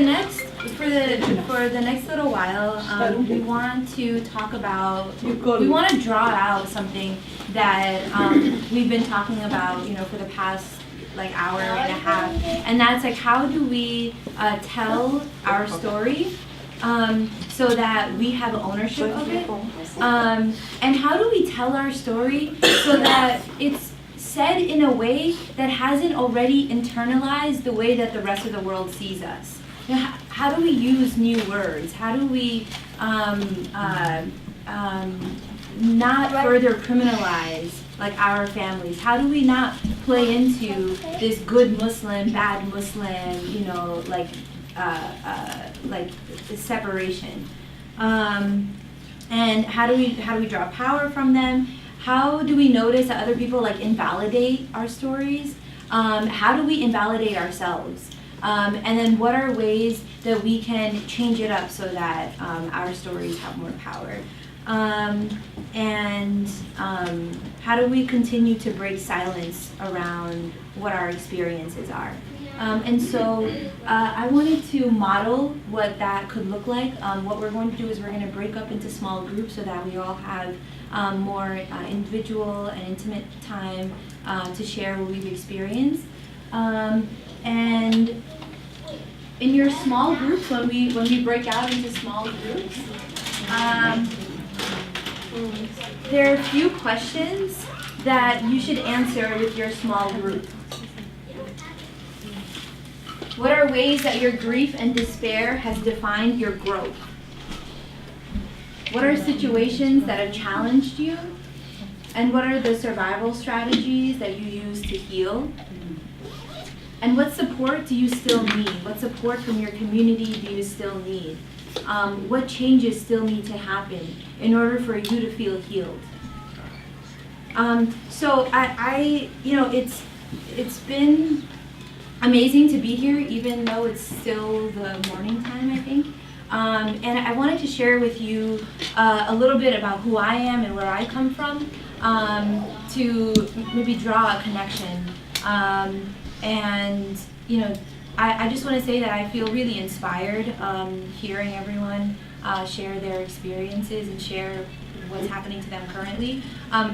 the next little while, we want to talk about, we want to draw out something that we've been talking about, for the past like hour and a half, and that's like, how do we tell our story so that we have ownership of it, and how do we tell our story so that it's said in a way that hasn't already internalized the way that the rest of the world sees us. How do we use new words? How do we not further criminalize like our families? How do we not play into this good Muslim, bad Muslim, like separation? And how do we draw power from them? How do we notice that other people like invalidate our stories? How do we invalidate ourselves? And then what are ways that we can change it up so that our stories have more power? And how do we continue to break silence around what our experiences are? And so I wanted to model what that could look like. What we're going to do is we're going to break up into small groups so that we all have more individual and intimate time to share what we've experienced. And in your small groups, when we break out into small groups, there are a few questions that you should answer with your small group. What are ways that your grief and despair has defined your growth? What are situations that have challenged you? And what are the survival strategies that you use to heal? And what support do you still need? What support from your community do you still need? What changes still need to happen in order for you to feel healed? So it's been amazing to be here, even though it's still the morning time, I think. And I wanted to share with you a little bit about who I am and where I come from, to maybe draw a connection. And I just want to say that I feel really inspired hearing everyone share their experiences and share what's happening to them currently.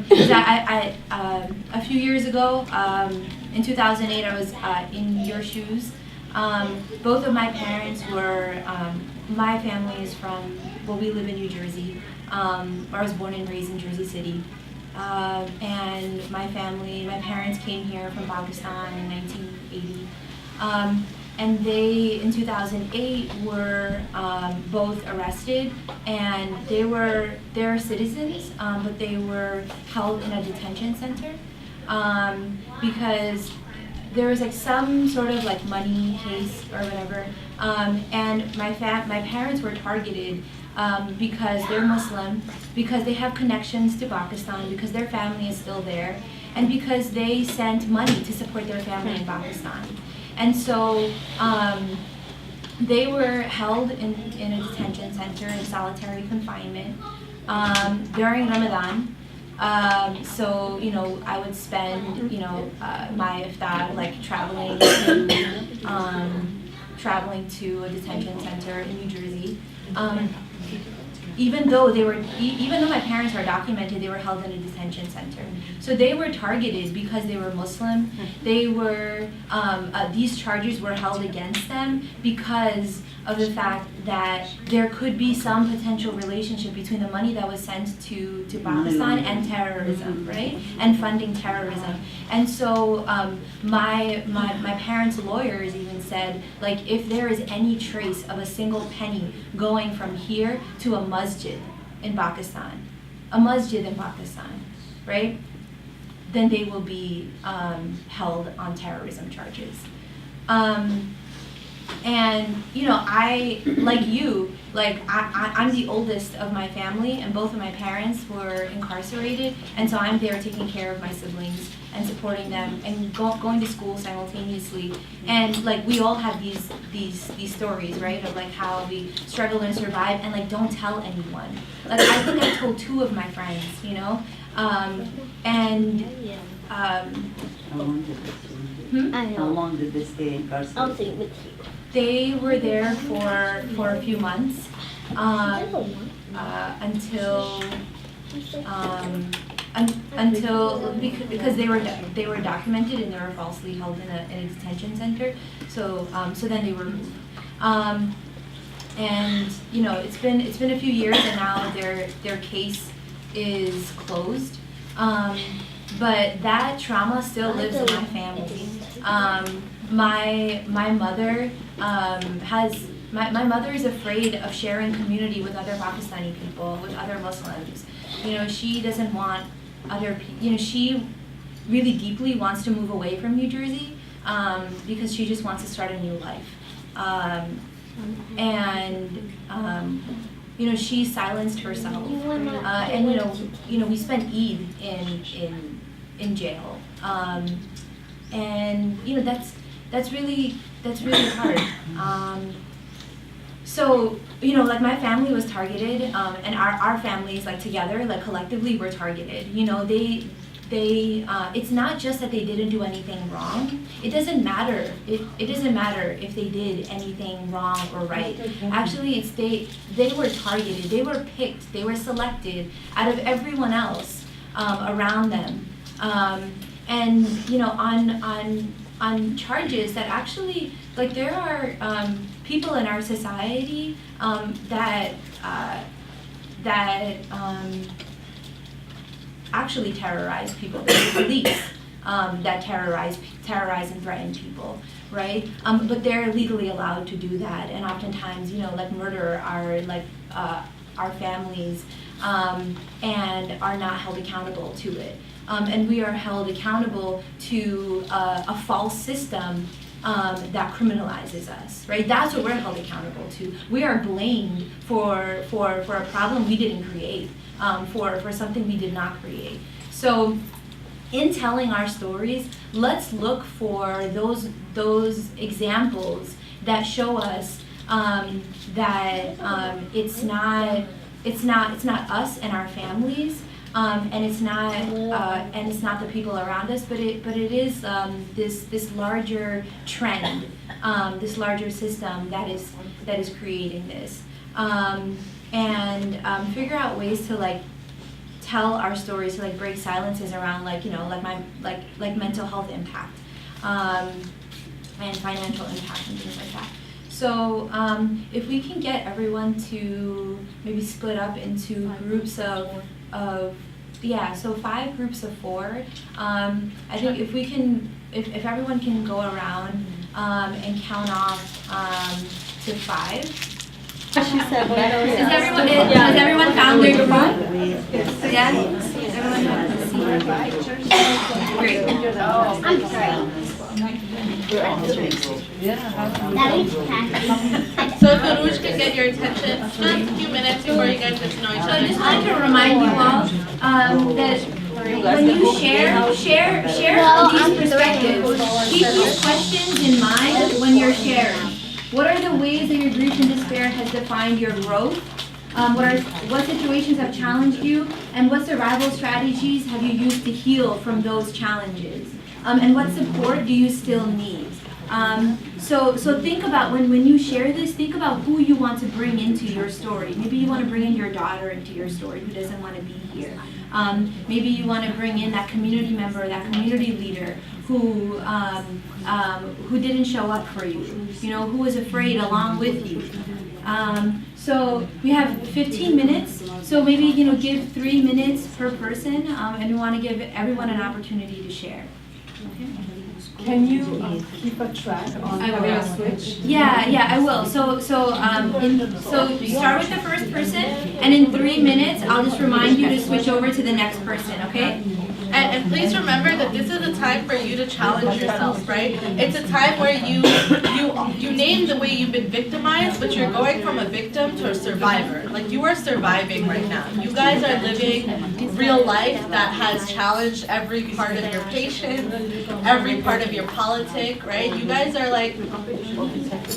Because a few years ago, in 2008, I was in your shoes. Both of my parents were, my family is from, we live in New Jersey. I was born and raised in Jersey City. And my parents came here from Pakistan in 1980. And they, in 2008, were both arrested, and they're citizens, but they were held in a detention center because there was like some sort of like money case or whatever, and my parents were targeted because they're Muslim, because they have connections to Pakistan, because their family is still there, and because they sent money to support their family in Pakistan. And so they were held in a detention center in solitary confinement during Ramadan. So, I would spend, my iftar like traveling to a detention center in New Jersey. Even though my parents were documented, they were held in a detention center. So they were targeted because they were Muslim. They were, these charges were held against them because of the fact that there could be some potential relationship between the money that was sent to Pakistan and terrorism, right? And funding terrorism. And so my parents' lawyers even said, like, if there is any trace of a single penny going from here to a masjid in Pakistan, right? Then they will be held on terrorism charges. And I'm the oldest of my family, and both of my parents were incarcerated, and so I'm there taking care of my siblings and supporting them and going to school simultaneously. And like we all have these stories, right, of like how we struggle and survive, and like don't tell anyone. Like I think I told 2 of my friends, How long did they stay incarcerated? I'll stay with you. they were there for a few months until because they were documented and they were falsely held in a detention center. So so then they were moved. And you know, it's been a few years, and now their case is closed. But that trauma still lives in my family. My mother has. My mother is afraid of sharing community with other Pakistani people, with other Muslims. You know, she doesn't want other people, you know, she really deeply wants to move away from New Jersey because she just wants to start a new life. You know, she silenced herself. And you know, we spent Eid in jail. And you know, that's really hard. So, you know, like my family was targeted, and our families, like together, like collectively, were targeted. You know, it's not just that they didn't do anything wrong. It doesn't matter. It doesn't matter if they did anything wrong or right. Actually, it's they were targeted. They were picked. They were selected out of everyone else around them. And you know, on charges that actually, like, there are people in our society that actually terrorize people. There's police that terrorize and threaten people, right? But they're legally allowed to do that, and oftentimes, you know, like murder our families and are not held accountable to it. And we are held accountable to a false system that criminalizes us, right? That's what we're held accountable to. We are blamed for a problem we didn't create, for something we did not create. So in telling our stories, let's look for those examples that show us that it's not us and our families, and it's not the people around us, but it is this larger trend, this larger system that is creating this, and figure out ways to like tell our stories, to like break silences around, like, you know, like mental health impact, and financial impact and things like that. So if we can get everyone to maybe split up into groups of so 5 groups of 4. I think if we can, if everyone can go around and count off to 5. She said Has everyone found their group? Yeah? Everyone have a seat? Great. I'm sorry. So if Uruj can get your attention, just a few minutes before you guys get to know each So other. I just wanted to remind you all that when you share from these perspectives, keep these questions in mind when you're sharing. What are the ways that your grief and despair has defined your growth? What situations have challenged you? And what survival strategies have you used to heal from those challenges? And what support do you still need? So think about when you share this, think about who you want to bring into your story. Maybe you want to bring in your daughter into your story who doesn't want to be here. Maybe you want to bring in that community member, that community leader who didn't show up for you, you know, who was afraid along with you. So we have 15 minutes, so maybe, you know, give 3 minutes per person, and we want to give everyone an opportunity to share. Okay. Can you keep a track on how to switch? Yeah, I will. So start with the first person, and in 3 minutes, I'll just remind you to switch over to the next person, okay? And please remember that this is a time for you to challenge yourself, right? It's a time where you name the way you've been victimized, but you're going from a victim to a survivor. Like, you are surviving right now. You guys are living real life that has challenged every part of your patience, every part of your politic, right? You guys are like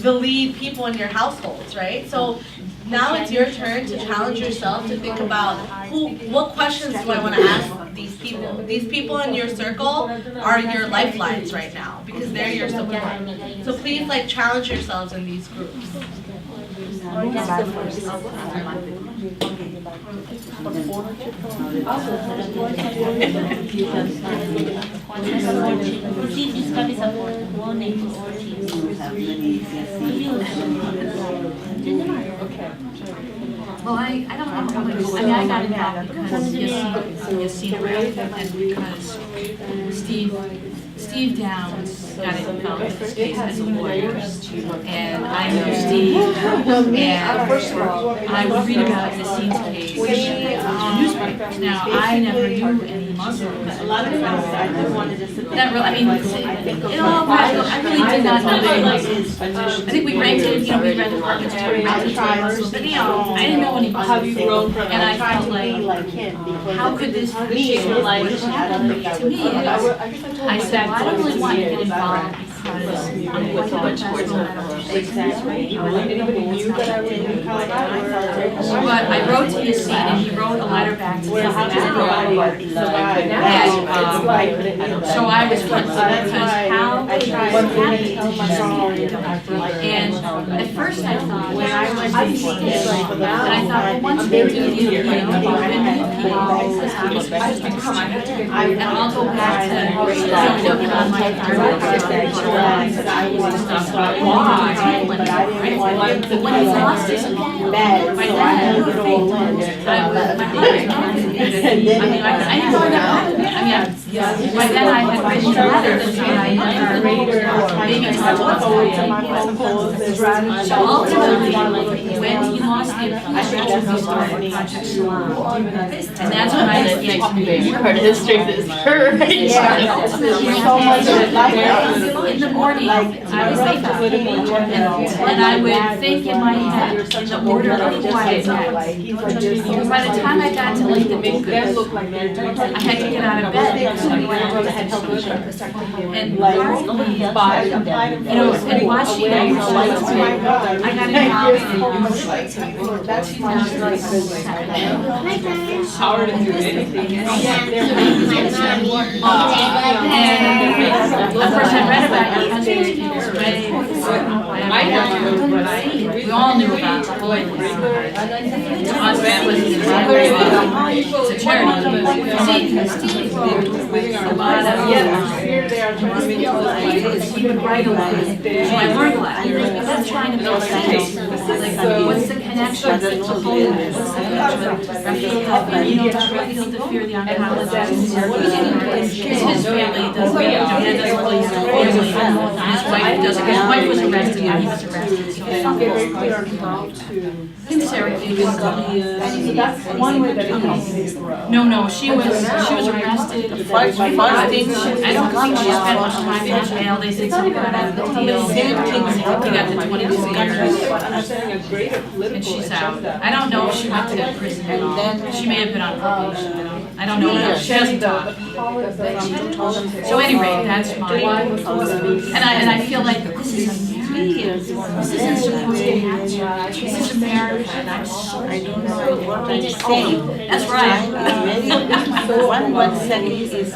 the lead people in your households, right? So now it's your turn to challenge yourself to think about what questions do I want to ask these people? people. These people in your circle are your lifelines right now because they're your support. So please like challenge yourselves in these groups. Well, I don't know how much, I mean, I got involved because Yassine and because Steve Downs got involved in this case as a lawyer. And I know Steve, and I would read about Yassine's case in newspapers. Now, I never knew any Muslims. That really, I mean, it all, I really did not know any Muslims. I think we rented, we rented apartments to Muslims, but I didn't know any Muslims. And I felt like, how could this visualize happen to me? I said, well, I don't really want to get involved because I'm with a bunch of words. But I wrote to Yassine and he wrote a letter back to me. And so I was frustrated because how could this happen? And at first I thought, and I thought, well, once they do, and I'll go back to working on my but when I lost this again, my dad, I didn't know that. By then I had written a letter to say I never maybe talked about. So ultimately, when he lost the appeal, we started Project Salon. And that's when I said, yeah, part of history is in the morning, I would wake up and I would think in my head the order of quiet because by the time I got to like the big I had to get out of bed because I wanted to have something. And part of me, and watching it, I got involved in 2007. Power to do anything. And of course I read about your husband's case, right? We all knew about the whole husband was a charity. Steve wrote a lot of he would write a lot. So I learned a lot. That's trying to build sense. Like, what's the connection to holiness? What's the connection with refugee? Not feel the fear of the oncologist. His family doesn't really his family. His wife doesn't. His wife was arrested and he was arrested. So it's not very clear how to. That's one way that it helps me grow. No, she was arrested. I don't think she spent much time in jail. They said something about a deal. He got to 22 years. And she's out. I don't know if she went to prison at all. She may have been on probation. I don't know. She hasn't talked. So anyway, that's mine. And I feel like this is this isn't supposed to happen. This is a marriage, and I'm sorry. I don't know what I'm saying. That's right. One second is if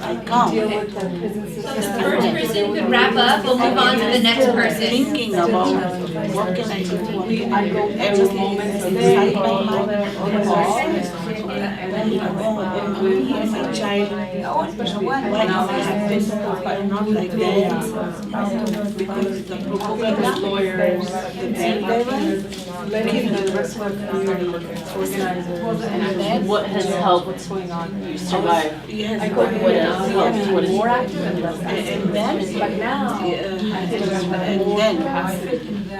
I come. This person could wrap up. We'll move on to the next person. Thinking about what can I do every moment inside my mind. My child, why not have this, but not like that? Because the program lawyers, What has helped you survive? yes, What else helped? What is More active and less active. But now, and then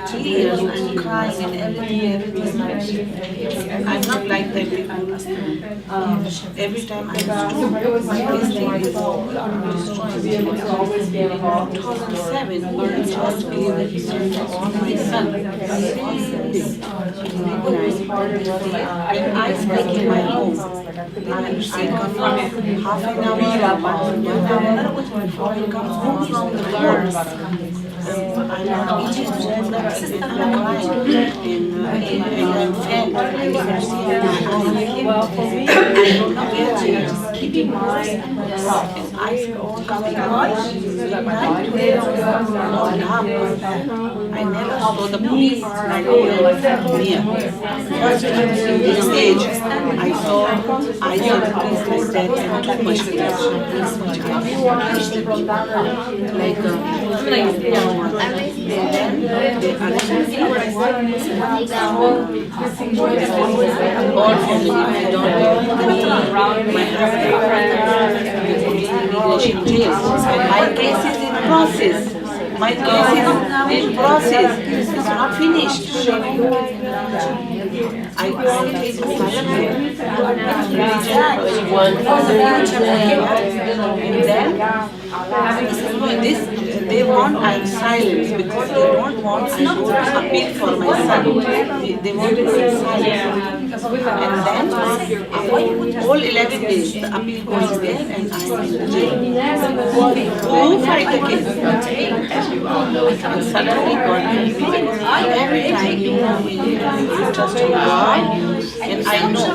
2 years I'm crying and everything. I'm not like that before. Every time I was to be able to always be involved. 2007, it was to be able to serve my son. When I speak in my home, I come half an hour, 1 hour before I come home from the work. I'm eating and I'm crying and I'm fed. Well, for me, I don't know where to keeping worse and worse. And I coming out midnight, all up. I never saw the police like near. First in this age, I saw police like that and too much like all family, I don't my husband jail. And my case is in process. My case is in process. It's not finished. I take silent. And then they want I'm silent because they don't want I go to appeal for my son. They want to be silent. And then all 11 days the appeal goes there and I'm in the jail. Who fight the case? As you all know, and suddenly God every time you trust in God, and I know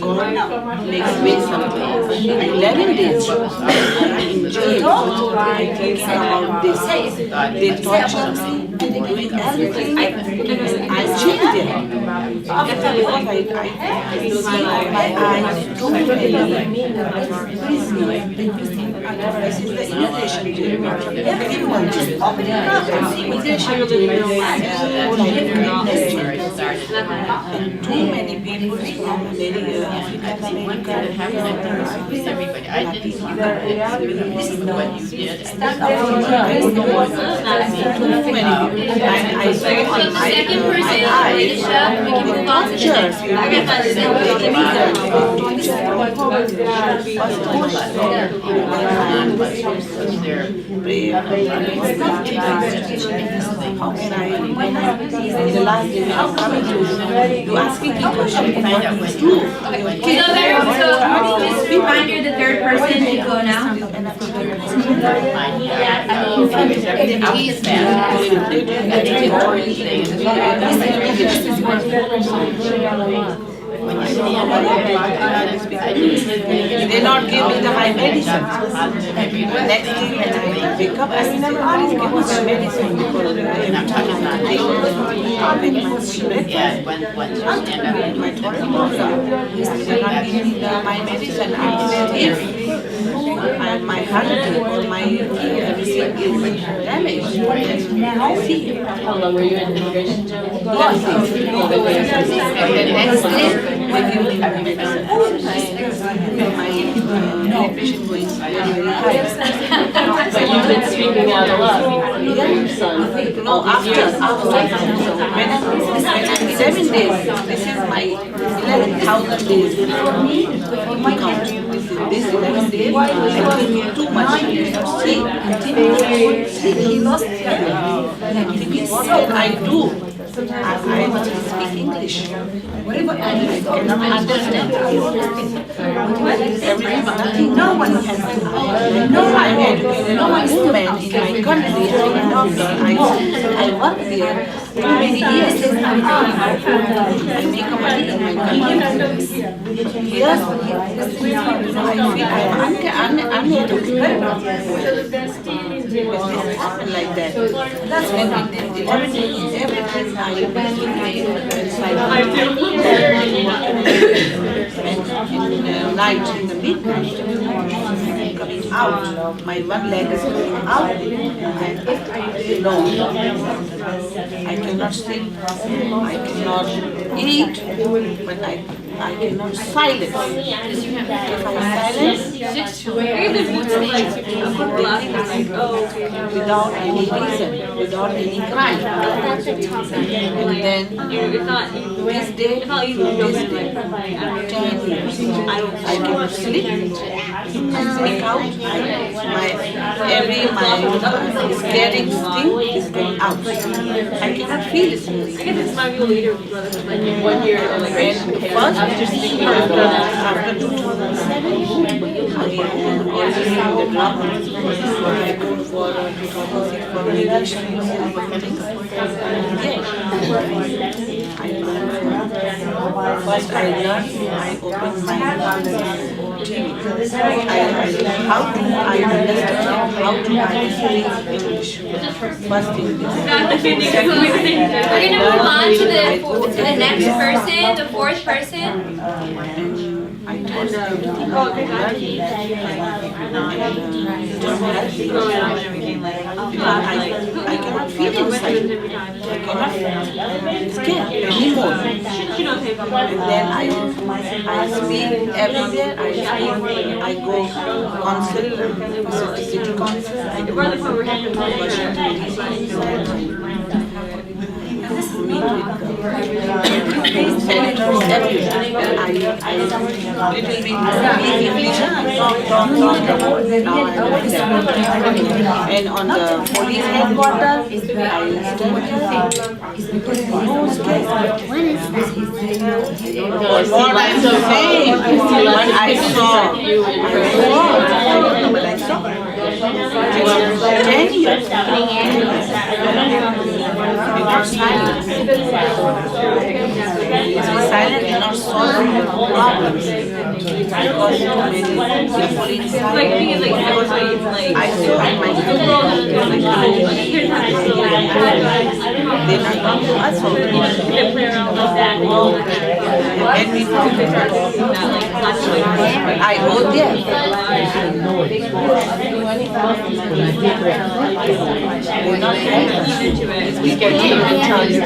God makes way sometimes. 11 days in jail. I'm thinking about this. They torture me, they're doing everything, and I changed it. Because I too many prisoners. This is the immigration jail. Everyone just immigration and too many people from African American. I didn't see that. This is what you did. I don't know what too many people. And I saw on my eyes we can move on to the next. I got that how can I, in the last day, how coming to, you asking me questions, find out what's true. So just reminder, the third person should go now. They not give me my medicine. Next day when I wake up, I say, please give me my medicine because I'm talking about my my medicine. If my heart or my everything is damaged, see. How long were you in immigration jail? The next day, they give me my medicine. My patient going very high. But you've been speaking out a lot. Your son. No, after. When I'm 7 days, this is my 11,000 days. This 11 days, I think too much. See, he lost what I do. I speak English. I cannot understand. No one can. I'm educated. No one woman in my country. I'm a doctor. I work there too many years. I make money in my country. Here, I feel I'm uneducated. It happened like that. That's when everything I do in night, in the midnight, coming out. My one leg is coming out. No, I cannot sleep. I cannot eat. But I cannot silence. If I silence, without any reason, without any crime. And then this day, 10 years, I cannot sleep. I speak out. My scaring thing is going out. I cannot feel it. I guess it's my leader, like in 1 year, First, after 2007, I drop I go for 2006 for radiation. First I learned, I opened my TV. How to I understand how to speak English. First thing is We're gonna move on to the next person, the fourth person. I told them, I cannot feel inside. I cannot scared anymore. And then I speak everywhere. I go council, city council. I go Washington DC. Meet with senators everywhere. I little bit English and and on the police headquarters, I stay what I saw. 10 years. Silent cannot solve problems because many people inside. I saw my they not come to us all. And I go there. We're not we can tell you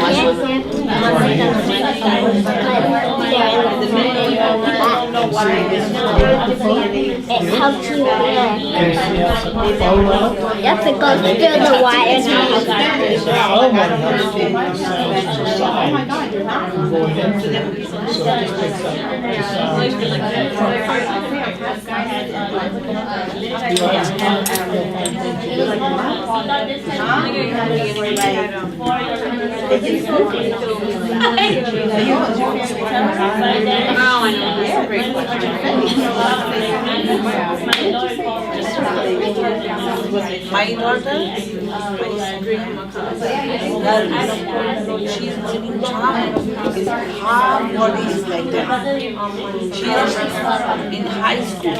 it helps you there. Yep, it goes through the wire. My daughter, she's living charm. Her body is like that. She is in high school.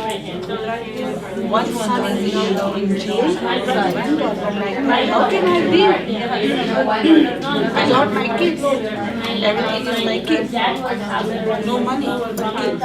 One son is in jail. How can I live? I got my kids. Everything is my kids. No money, but kids.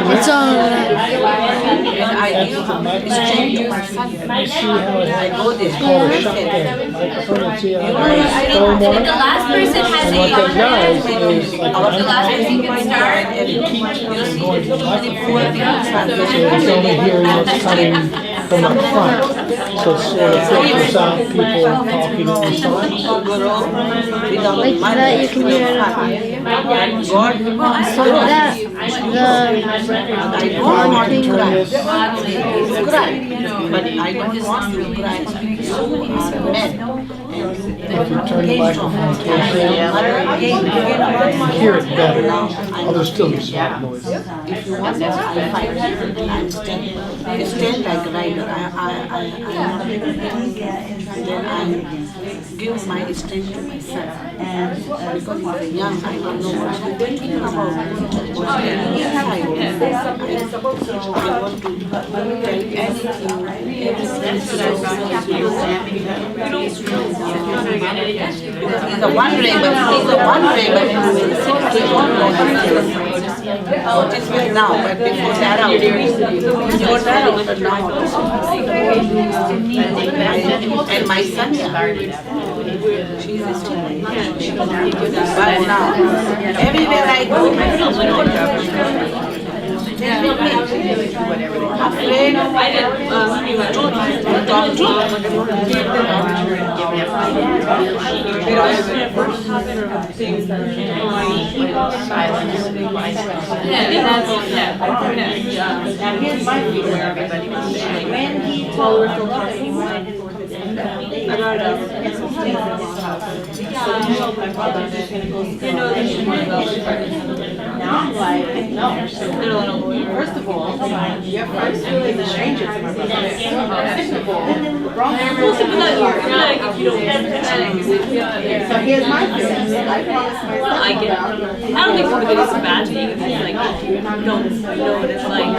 It's all right. And I give strength to my son. I go there. The last person has a the last person can start. It's only hearing what's coming from up front. So it's sort of filters out people talking on the side. Like that, you can hear it. So that, I don't want to cry. But I don't want to cry. If you turn the microphone towards them, you can hear it better. Others still use soft noise. If you want that, I'll fight. I'm stand like a rider. Then I give my strength to my son. Because he's young, I don't know what he's thinking about. What he's inside. I want to tell He's a one rebel. He's a one rebel. He won't know himself. What is good now, but before that, you're there now. And my son, she's still. But now, everywhere I go, Afraid, talk to. Here's my view where everybody was saying. When he told her he wanted to go to the end, my brother is going to go see now I'm like, no. First of all, you're first really the stranger to my brother. Second of all, wrong people. So here's my feelings. I promised myself. I get it. I don't think sympathy is a bad thing. It's like, you don't know what it's like.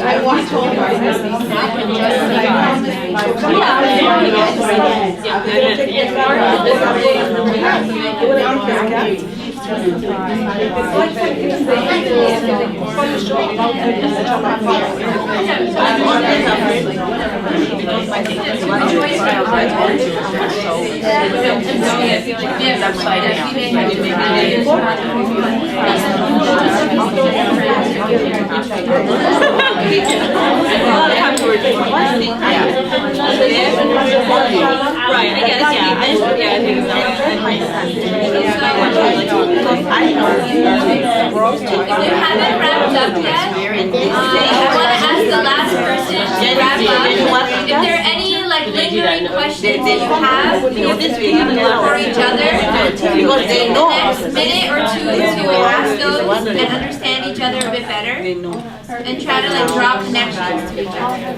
I want to Right, I get it, yeah. I think so. If you haven't wrapped up yet, I want to ask the last person to wrap up. If there are any like lingering questions that you have for each other, take the next minute or two to ask those and understand each other a bit better, and try to like draw connections to each other.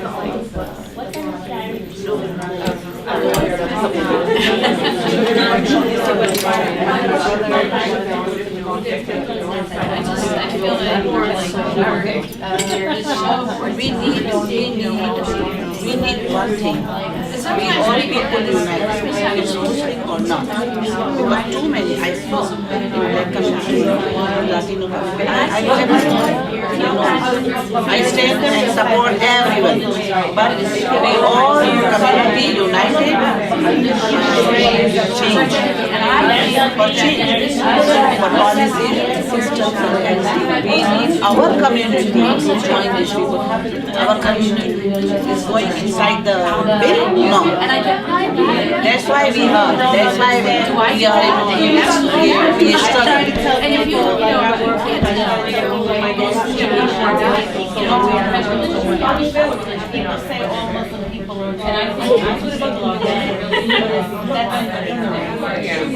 I feel that more like we need one thing. We all people unite, or not. Because too many, I saw in black community, Latino community. I stand there and support everyone. But we all community united, change. For change, for policy, systems, we need our community to join these people. Our community is going inside the bill? No. That's why we are. That's why we are we struggle. and if you People say all Muslim people are and I think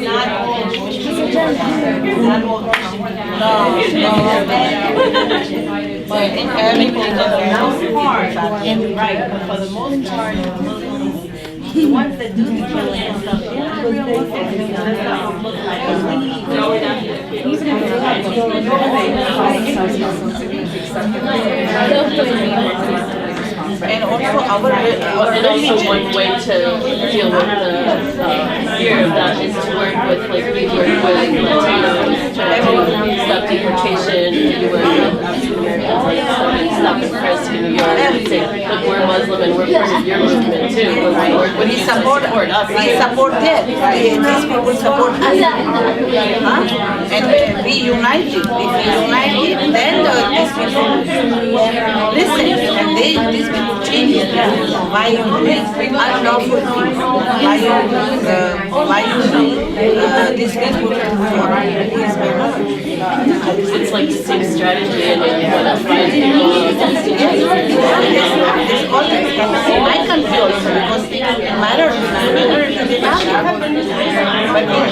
not all Jewish people are not all Christian. No. But in every right, but for the most part, the ones that do the killing and stuff, they're not real Muslims. And also our And also one way to deal with the fear of that is to work with, like, we work with Latinos, trying to stop deportation, we work with African Americans, like, stop the press in New York, and say, look, we're Muslim and we're part of your movement too, but we work with you, support us. We support them. These people support us. And we united. If we united, then these people listen, and these people change. Why you doing unlawful things? Why you these people It's like the same strategy and what find people. I country also because minority but in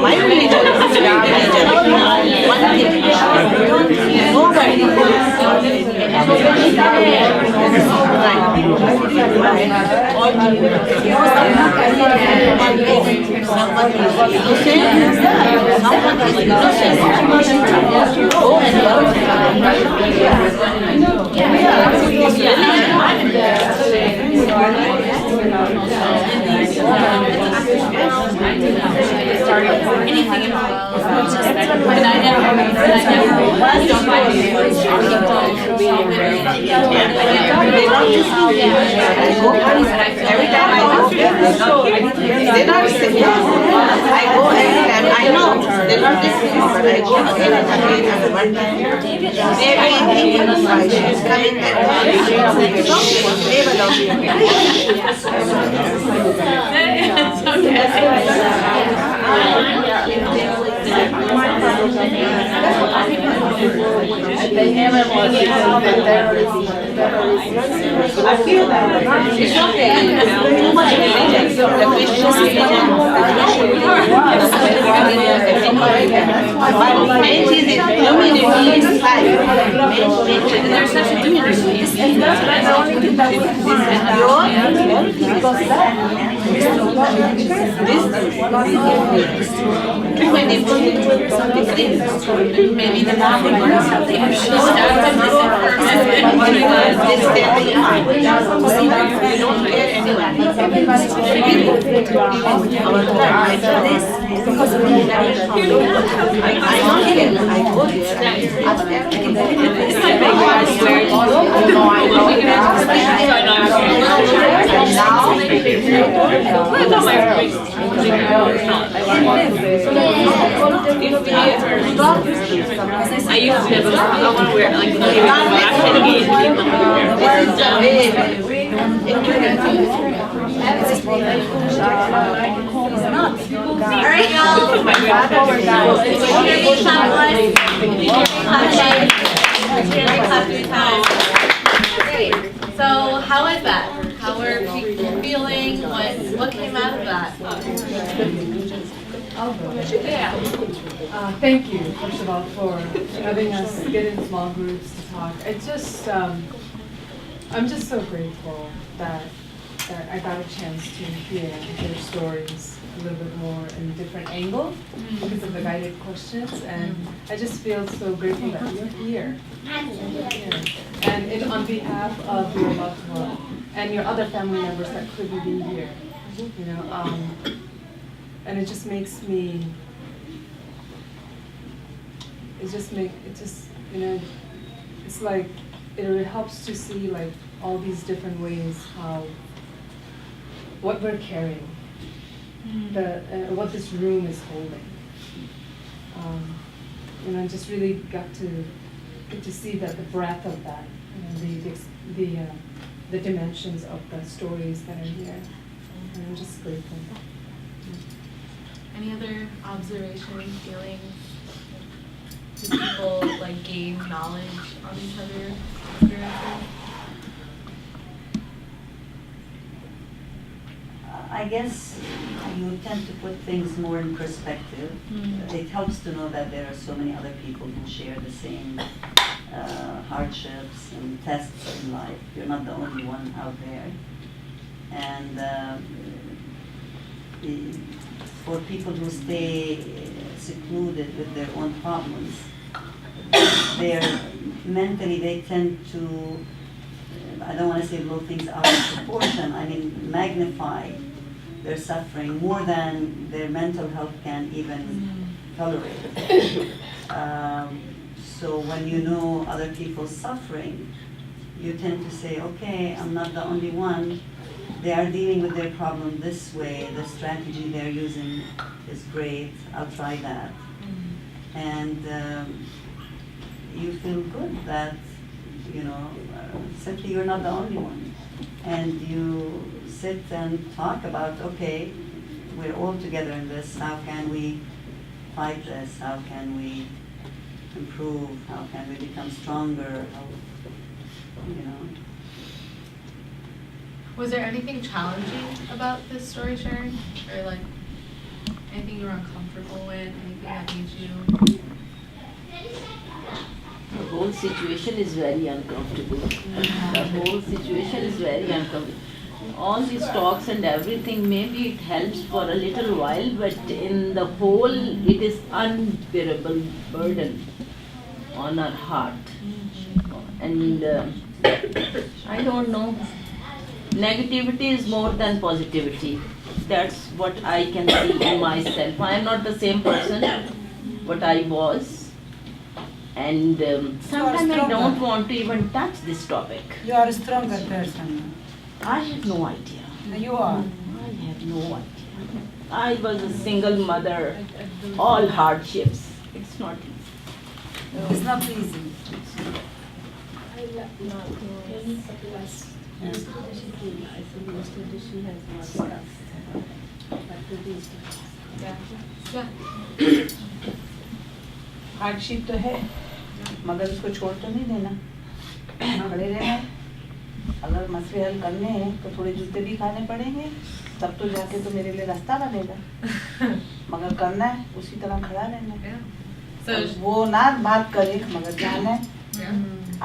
my religion, one thing, nobody. Anything involved. And I never don't like Every time I go, they're not listening. I go every time, I know, they're not listening, but I go again and again and one time. Maybe thinking of why she's coming and she's never I feel that it's okay. Too much religion. The Christians there's such a diversity. Maybe the mom would learn something if she started I used to, but I want to wear like Alright, so how is that? How are people feeling? What came out of that? Thank you, first of all, for having us get in small groups to talk. It's just, I'm just so grateful that I got a chance to hear their stories a little bit more in a different angle because of the guided questions, and I just feel so grateful that you're here. And on behalf of your loved one and your other family members that couldn't be here, you know, and it just makes me, you know, it's like, it helps to see like all these different ways how, what we're carrying, what this room is holding. You know, I just really get to see that the breadth of that, you know, the dimensions of the stories that are here, and I'm just grateful. Any other observations, feelings? Do people like gain knowledge on each other's experiences? I guess you tend to put things more in perspective. It helps to know that there are so many other people who share the same hardships and tests in life. You're not the only one out there. And for people who stay secluded with their own problems, mentally they tend to, I don't want to say blow things out of proportion, I mean magnify their suffering more than their mental health can even tolerate. So when you know other people's suffering, you tend to say, okay, I'm not the only one. They are dealing with their problem this way. The strategy they're using is great. I'll try that. And you feel good that, you know, simply you're not the only one. And you sit and talk about, okay, we're all together in this. How can we fight this? How can we improve? How can we become stronger? How, you know. Was there anything challenging about this story sharing? Or like anything you were uncomfortable with? Anything that made you? The whole situation is very uncomfortable. The whole situation is very uncomfortable. all these talks and everything, maybe it helps for a little while, but in the whole, it is unbearable burden on our heart. And I don't know, negativity is more than positivity. That's what I can see in myself. I am not the same person what I was. And sometimes I don't want to even touch this topic. You are a stronger person. I have no idea. You are. I have no idea. I was a single mother, all hardships. It's not easy. It's not easy. Hardship तो है मगर उसको छोड़ तो नहीं देना, खड़े रहना है। अगर मसले हल करने हैं तो थोड़े जूते भी खाने पड़ेंगे, तब तो जाके तो मेरे लिए रास्ता बनेगा। मगर करना है उसी तरह खड़ा रहना है। वो ना बात करे मगर जाना है,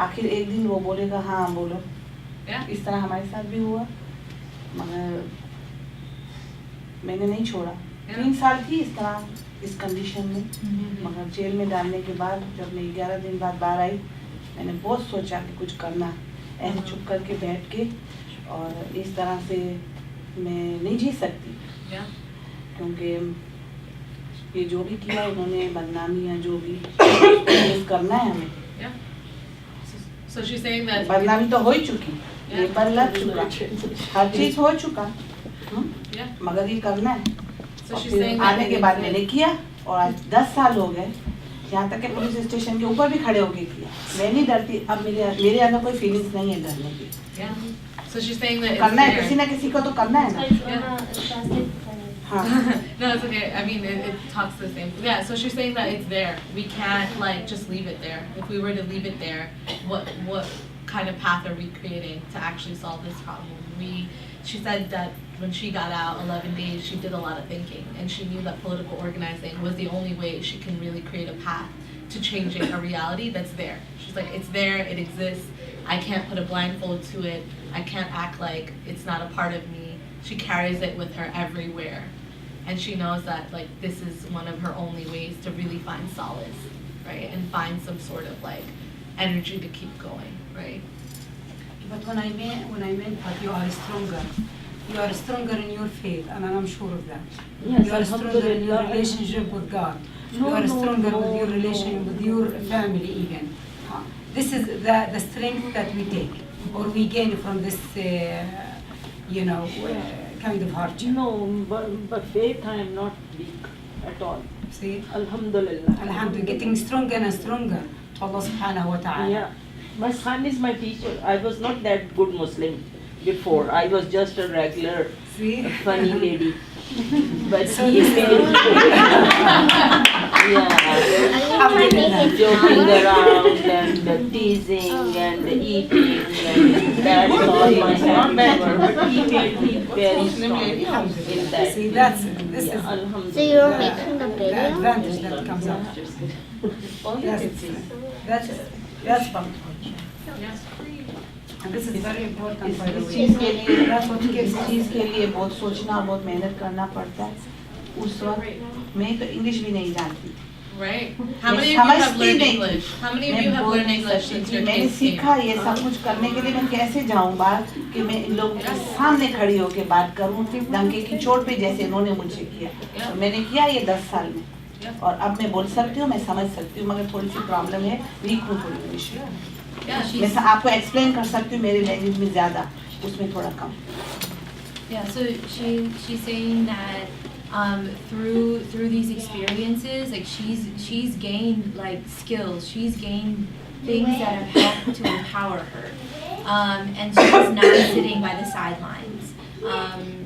आखिर एक दिन वो बोलेगा हाँ बोलो। इस तरह हमारे साथ भी हुआ, मगर मैंने नहीं छोड़ा। 3 साल थी इस तरह इस कंडीशन में, मगर जेल में डालने के बाद जब मैं 11 दिन बाद बाहर आई, मैंने बहुत सोचा कि कुछ करना, ऐसे चुप करके बैठ के और इस तरह से मैं नहीं जी सकती। क्योंकि ये जो भी किया इन्होंने, बदनामी या जो भी करना है हमें। So she's saying that बदनामी तो हो ही चुकी, पेपर लग चुका, हर चीज हो चुका, मगर ये करना है। So she's फिर saying आने that के बाद मैंने किया और आज 10 साल हो गए, यहाँ तक कि पुलिस स्टेशन के ऊपर भी खड़े होके किया। मैं नहीं डरती, अब मेरे अंदर कोई फीलिंग्स नहीं है डरने की। So she's saying that करना है, it's किसी ना किसी को तो करना है ना। No, it's okay. I mean, it talks the same. Yeah, so she's saying that it's there. We can't like just leave it there. If we were to leave it there, what kind of path are we creating to actually solve this problem? She said that when she got out 11 days, she did a lot of thinking, and she knew that political organizing was the only way she can really create a path to changing a reality that's there. She's like, it's there, it exists. I can't put a blindfold to it. I can't act like it's not a part of me. She carries it with her everywhere. And she knows that like this is one of her only ways to really find solace, right? And find some sort of like energy to keep going, right? But when I meant that you are stronger. You are stronger in your faith, and I'm sure of that. Yes, you are stronger in your relationship with God. You are stronger with your relation with your family even. This is the strength that we take or we gain from this, kind of hardship. No, but faith I am not weak at all. See? Alhamdulillah. Alhamdulillah, getting stronger and stronger to Allah subhanahu wa ta'ala. Yeah. My son is my teacher. I was not that good Muslim before. I was just a regular funny lady. But he joking around and teasing and eating and that's all my son. But he made me very strong in that. See, this is So you're making the the video? advantage that comes up. That's fun. And this is very important by the इस way. चीज़ के लिए That's what gives इस चीज़ के लिए बहुत सोचना और बहुत मेहनत करना पड़ता है। उस वक्त मैं तो इंग्लिश भी नहीं जानती। Right? How many of you have learned English? How many of you have learned English since your मैंने kids came? सीखा ये सब कुछ करने के लिए मैं कैसे जाऊँ बाहर कि मैं इन लोगों के सामने खड़ी होकर बात करूँ डंके की चोट पे जैसे इन्होंने मुझे किया। तो मैंने किया ये 10 साल में और अब मैं बोल सकती हूँ, मैं समझ सकती हूँ, मगर थोड़ी सी प्रॉब्लम है, वीक हूँ थोड़ी इंग्लिश में। मैं आपको एक्सप्लेन कर सकती हूँ मेरी लैंग्वेज में ज़्यादा, उसमें थोड़ा कम। Yeah, so she's saying that through these experiences, like she's gained like skills, she's gained things that have helped to empower her, and she's not sitting by the sidelines.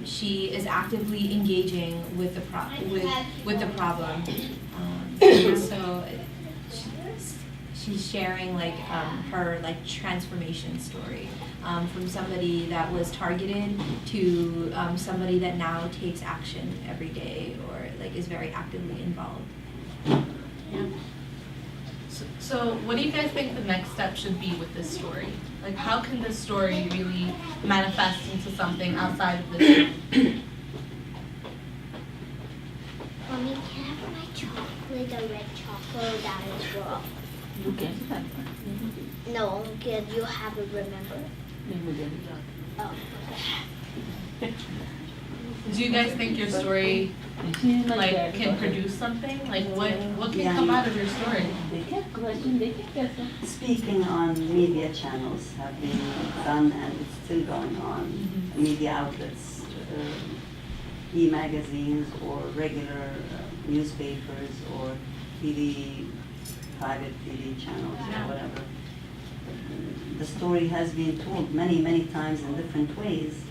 She is actively engaging with the problem. So she's sharing like her like transformation story. From somebody that was targeted to somebody that now takes action every day or like is very actively involved. So So what do you guys think the next step should be with this story? Like, how can this story really manifest into something outside of this room? Mommy, can I have my chocolate, the red chocolate that is raw? You can have No, can you have it, remember? Oh, okay. Do you guys think your story like can produce something? Like what can come out of your story? They can question, they can question. Speaking on media channels have been done and it's still going on, media outlets, e-magazines or regular newspapers or TV, private TV channels or whatever. The story has been told many, many times in different ways.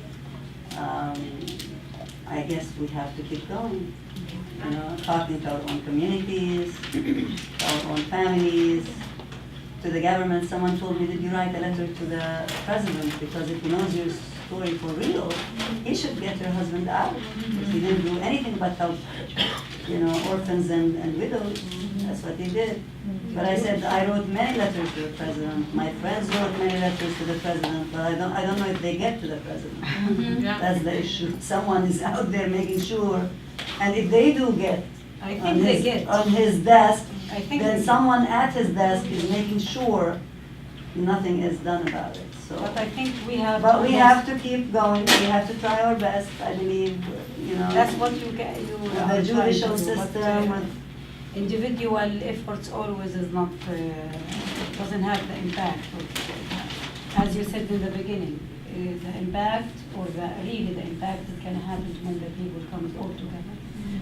I guess we have to keep going, you know, talking to our own communities, to our own families, to the government. Someone told me, did you write a letter to the president? Because if he knows your story for real, he should get your husband out. Because he didn't do anything but help, you know, orphans and widows. That's what he did. But I said, I wrote many letters to the president. My friends wrote many letters to the president, but I don't know if they get to the president. That's the issue. Someone is out there making sure. And if they do get on his desk, then someone at his desk is making sure nothing is done about it. So, But I think we have. but we have to keep going. We have to try our best. I believe, you know. That's what you get. The judicial system. Individual efforts always is not, doesn't have the impact. As you said in the beginning, the impact or really the impact is going to happen when the people come all together.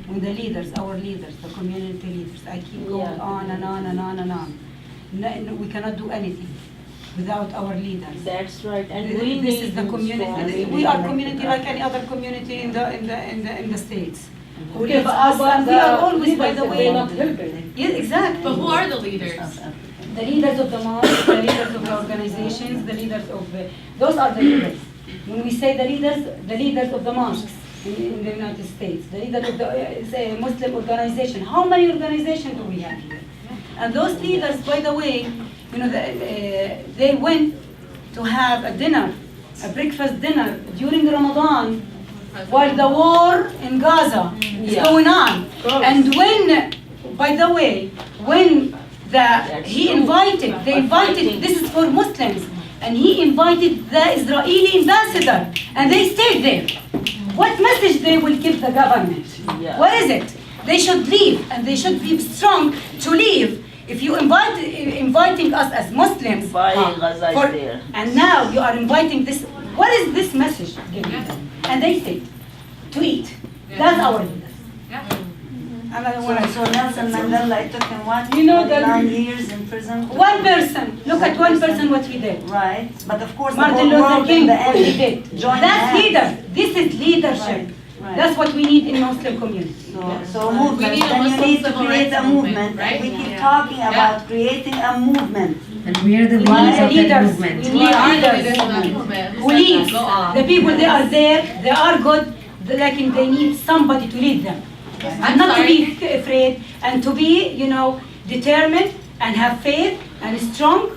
When the leaders, our leaders, the community leaders, I keep going on and on and on and on. No, we cannot do anything without our leaders. That's right. And this is the community. We are community like any other community in the states. Who live us, and we are always, by the way, not helping. Yeah, exactly. But who are the leaders? The leaders of the mosques, the leaders of the organizations, the leaders of those are the leaders. When we say the leaders of the mosques in the United States, the leaders of the Muslim organization. How many organizations do we have here? And those leaders, by the way, you know, they went to have a dinner, a breakfast dinner during Ramadan, while the war in Gaza is going on. And when, by the way, when they invited, this is for Muslims, and he invited the Israeli ambassador, and they stayed there. What message they will give the government? What is it? They should leave, and they should be strong to leave. If you inviting us as Muslims, and now you are inviting this, what is this message giving them? And they say, to eat. That's our leaders. So Nelson Mandela, it took him what? You know, 9 years in prison? One person, look at one person what he did. Right, but of course Martin the whole Luther King, world in the what he end did. joined That's hands. leader. This is leadership. Right. That's what we need in Muslim community. So movement, We need a then you Muslim need to civil create rights a movement, right? and we keep talking about creating a movement. And we are the We leaders need of that leaders. movement. We We need are the leaders leaders. of that movement. Who leads? Go on. The people, they are there, they are good, like they need somebody to lead them. And not to be afraid, and to be, you know, determined, and have faith, and strong,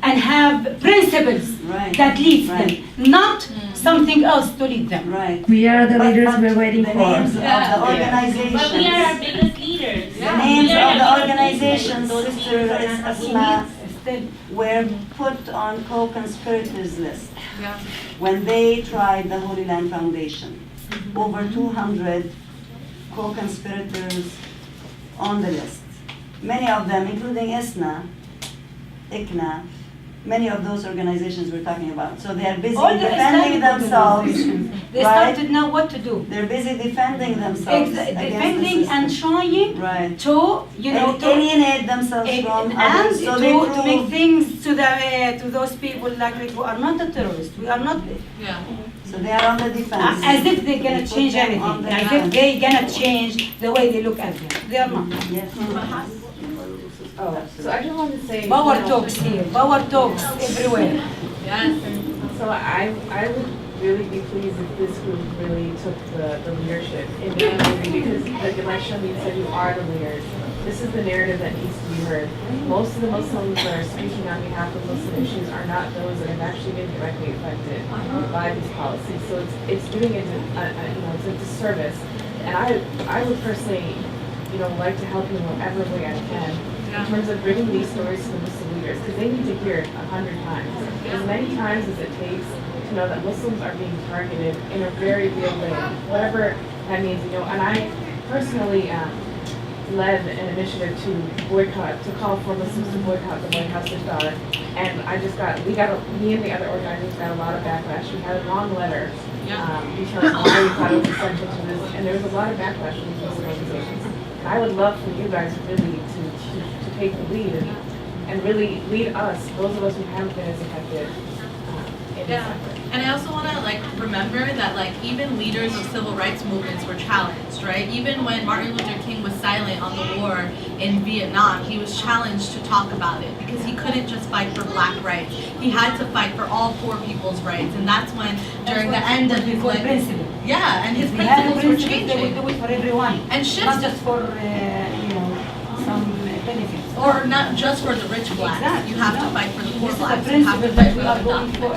and have principles that lead them, not something else to lead them. Right. We are the leaders But we're waiting the for. names of the organizations. But we are our biggest leaders. The names of the organizations, Sister Asma, were put on co-conspirators list when they tried the Holy Land Foundation. Over 200 co-conspirators on the list. Many of them, including ICNA, many of those organizations we're talking about. So they are busy All the defending Islamic themselves. They right? started now what to do. They're busy defending themselves. Defending and trying to, you know, and alienate themselves from and others. So they to make things to those people like who are not the terrorists. We are not. So they are on the defense. As if they're gonna change anything. As if they're gonna change the way they look at them. They are not. Yes. So I just wanted to say. Power talks here. Power talks everywhere. Yes. So I would really be pleased if this group really took the leadership in the community, because like Shami said, you are the leaders. this is the narrative that needs to be heard. Most of the Muslims that are speaking on behalf of Muslim issues are not those that have actually been directly affected by these policies. So it's doing it, it's a disservice. And I would personally, like to help in whatever way I can in terms of bringing these stories to the Muslim leaders, because they need to hear it 100 times, as many times as it takes to know that Muslims are being targeted in a very real way, whatever that means. And I personally led an initiative to call for Muslims to boycott the White House iftar, and me and the other organizers got a lot of backlash. We had a long letter because why we thought it was essential to this, and there was a lot of backlash from these Muslim organizations. And I would love for you guys really to take the lead and really lead us, those of us who haven't been as affected. And I also want to remember that even leaders of civil rights movements were challenged, right? Even when Martin Luther King was silent on the war in Vietnam, he was challenged to talk about it because he couldn't just fight for black rights. He had to fight for all poor people's rights, and that's when during the end of his principle. Yeah, and his principles were changing. They would do it for everyone, and shifts, not just for some benefits. Or not just for the rich blacks. Exactly. You have to fight for the poor This blacks. is the principle that we are going for,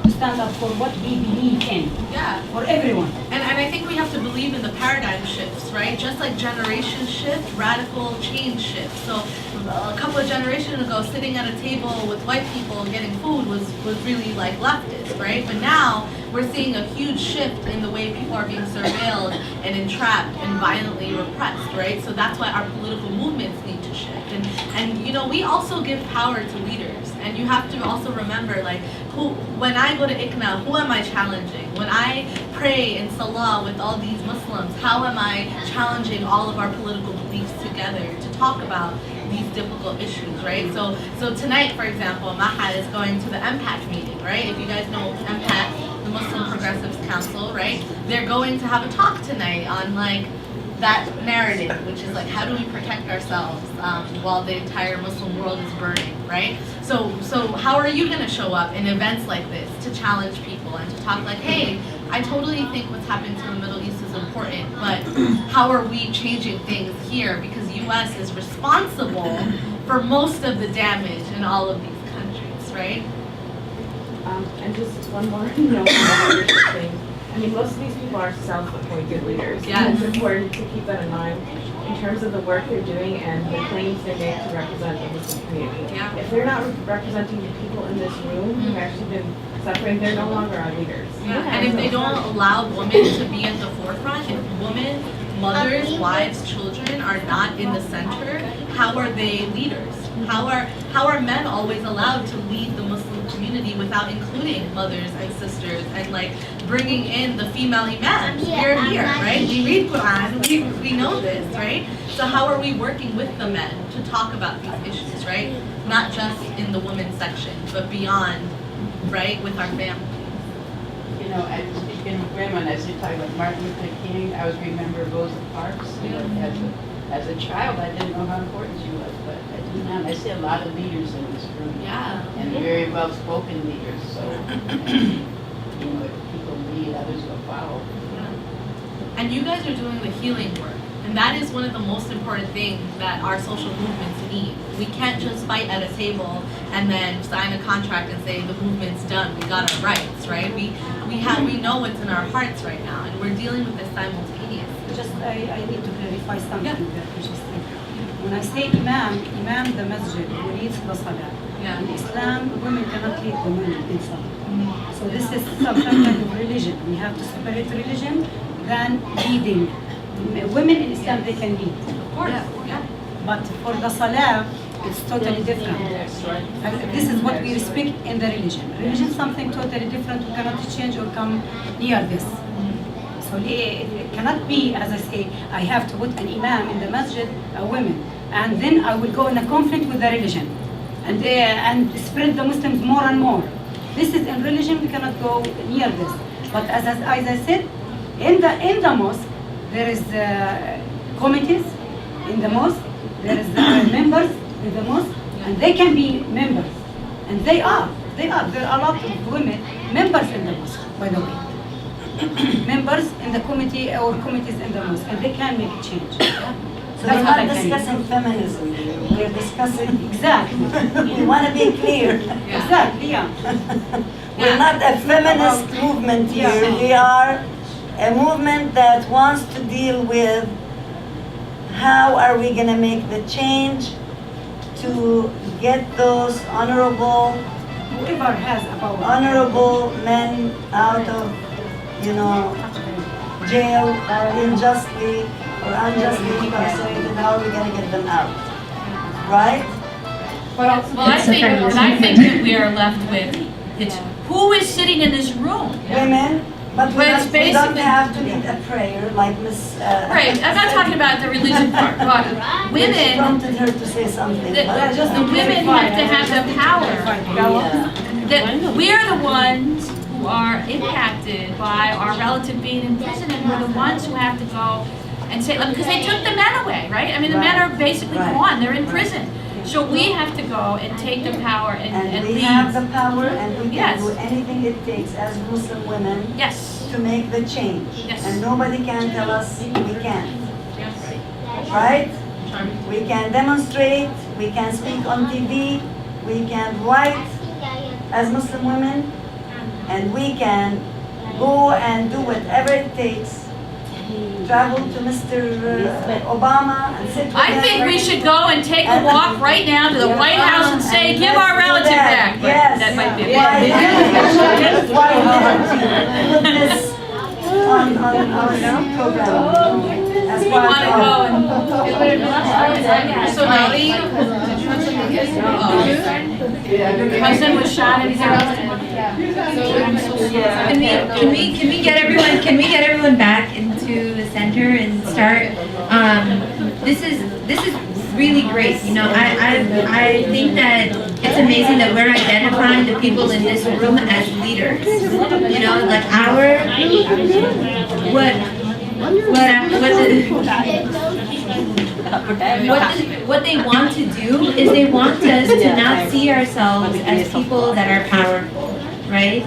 to stand up for what we believe in. Yeah. For everyone. And I think we have to believe in the paradigm shifts, right? Just like generations shift, radical change shifts. So a couple of generations ago, sitting at a table with white people getting food was really leftist, right? But now we're seeing a huge shift in the way people are being surveilled and entrapped and violently repressed, right? So that's why our political movements need to shift. And we also give power to leaders. And you have to also remember, when I go to ICNA, who am I challenging? When I pray in Salah with all these Muslims, how am I challenging all of our political beliefs together to talk about these difficult issues, right? So tonight, for example, Mahad is going to the MPAC meeting, right? If you guys know MPAC, the Muslim Progressives Council, right? They're going to have a talk tonight on that narrative, which is how do we protect ourselves while the entire Muslim world is burning, right? So how are you going to show up in events like this to challenge people and to talk hey, I totally think what's happening to the Middle East is important, but how are we changing things here? Because U.S. is responsible for most of the damage in all of these countries, right? And just one more, leadership thing. I mean, most of these people are self-appointed leaders. Yes. It's important to keep that in mind in terms of the work they're doing and the claims they make to represent the Muslim community. Yeah. If they're not representing the people in this room who've actually been suffering, they're no longer our leaders. Yeah. And if they don't allow women to be at the forefront, if women, mothers, wives, children are not in the center, how are they leaders? How are men always allowed to lead the Muslim community without including mothers and sisters and bringing in the female imams? We're here, right? We read Quran, we know this, right? So how are we working with the men to talk about these issues, right? Not just in the women's section, but beyond, right, with our families. And speaking of women, as you talk about Martin Luther King, I always remember Rosa Parks. As a child, I didn't know how important she was, but I do now. I see a lot of leaders in this room. Yeah. And very well-spoken leaders. So, if people lead, others will follow. Yeah. And you guys are doing the healing work. And that is one of the most important things that our social movements need. We can't just fight at a table and then sign a contract and say the movement's done, we got our rights, right? We know what's in our hearts right now, and we're dealing with this simultaneously. Just I need to clarify something there. When I say imam the masjid who leads the salah. Yeah. In Islam, women cannot lead the women in salah. So this is some kind of religion. We have to separate religion than leading. Women in Islam, they can lead. Of course, yeah. But for the salah, it's totally different. This is what we respect in the religion. Religion is something totally different. We cannot change or come near this. So it cannot be, as I say, I have to put an imam in the masjid, a woman, and then I will go in a conflict with the religion, and spread the Muslims more and more. This is in religion, we cannot go near this. But as I said, in the mosque, there is committees in the mosque, there is members in the mosque, and they can be members. And they are. There are a lot of women members in the mosque, by the way. Members in the committee or committees in the mosque, and they can make a change. So we're not discussing feminism here, we're discussing, exactly, we want to be clear. Exactly, yeah. We're not a feminist movement here, we are a movement that wants to deal with how are we going to make the change to get those honorable men out of, jail unjustly or unjustly incarcerated. How are we going to get them out? Right? Well, I think that we are left with, who is sitting in this room? Women. But we it's don't basically have to lead a prayer like Miss. Right, I'm not talking about the religion part, but women. Prompted her to say something. The women have to have the power. That we're the ones who are impacted by our relative being in prison, and we're the ones who have to go and say, because they took the men away, right? I mean, the men are basically gone; they're in prison. So we have to go and take the power and we lead. have the power, and we can do anything it takes as Muslim women to make the change. And nobody can tell us we can't. Right? We can demonstrate, we can speak on TV, we can write as Muslim women, and we can go and do whatever it takes. Travel to Mr. Obama and sit with I think we should go and take a walk right now to the White House and say, give our relative back. But that might be a bit. Put this on our program. We want to go and. So Nelly, did you have something to say? Your cousin was shot and he's arrested. Can we get everyone back into the center and start? This is really great. I think that it's amazing that we're identifying the people in this room as leaders. Like what they want to do is they want us to not see ourselves as people that are powerful, right?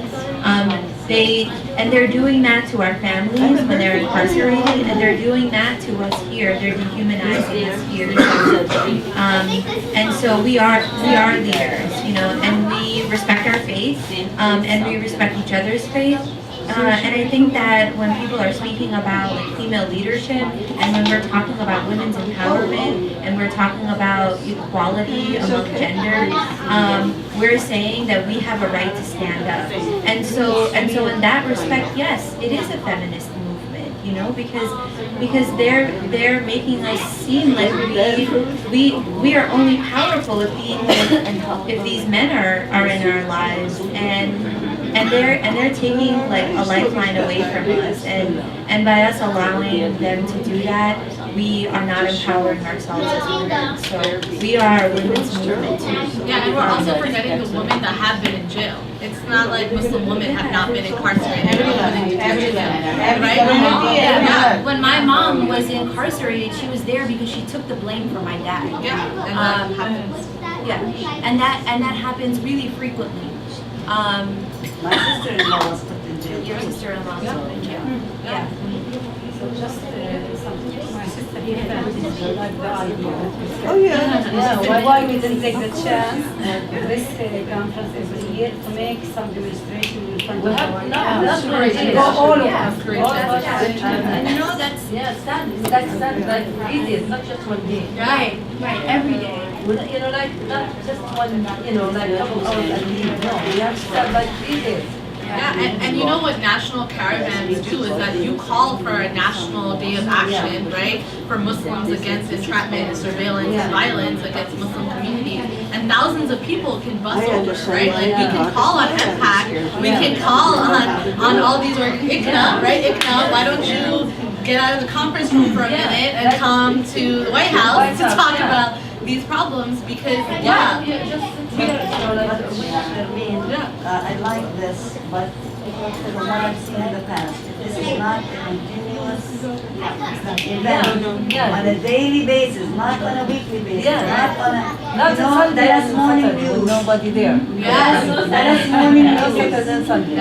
They're doing that to our families when they're incarcerated, and they're doing that to us here. They're dehumanizing us here. And so we are leaders, and we respect our faith, and we respect each other's faith. And I think that when people are speaking about female leadership, and when we're talking about women's empowerment, and we're talking about equality among genders, we're saying that we have a right to stand up. And so in that respect, yes, it is a feminist movement, because they're making us seem like we are only powerful if these men are in our lives, and they're taking like a lifeline away from us, and by us allowing them to do that, we are not empowering ourselves as women. So we are a women's movement too. Yeah, and we're also forgetting the women that have been in jail. It's not like Muslim women have not been incarcerated. Everyone's been in jail, right? Yeah. When my mom was incarcerated, she was there because she took the blame for my dad. Yeah, and that happens. Yeah, and that happens really frequently. My sister-in-law was put in jail. Your sister-in-law was put in jail. Yeah. So just my sister here like the idea. Oh yeah. Why we didn't take the chance this conference every year to make some demonstration in front of our That's great. all of Yeah. us. All of us. And That's like easy. It's not just one day. right, every day. Like not just one, like couple hours a day. No, we have to start like 3 days. Yeah, and you know what national caravans do is that you call for a national day of action, right, for Muslims against entrapment and surveillance and violence against Muslim communities, and thousands of people can bus over, right? Like we can call on MPAC, we can call on all these ICNA, right? ICNA, why don't you get out of the conference room for a minute and come to the White House to talk about these problems, because I like this, but from what I've seen in the past, this is not a continuous event on a daily basis, not on a weekly basis, not on a there is morning news. Nobody there. There is morning news. Saturday and Sunday.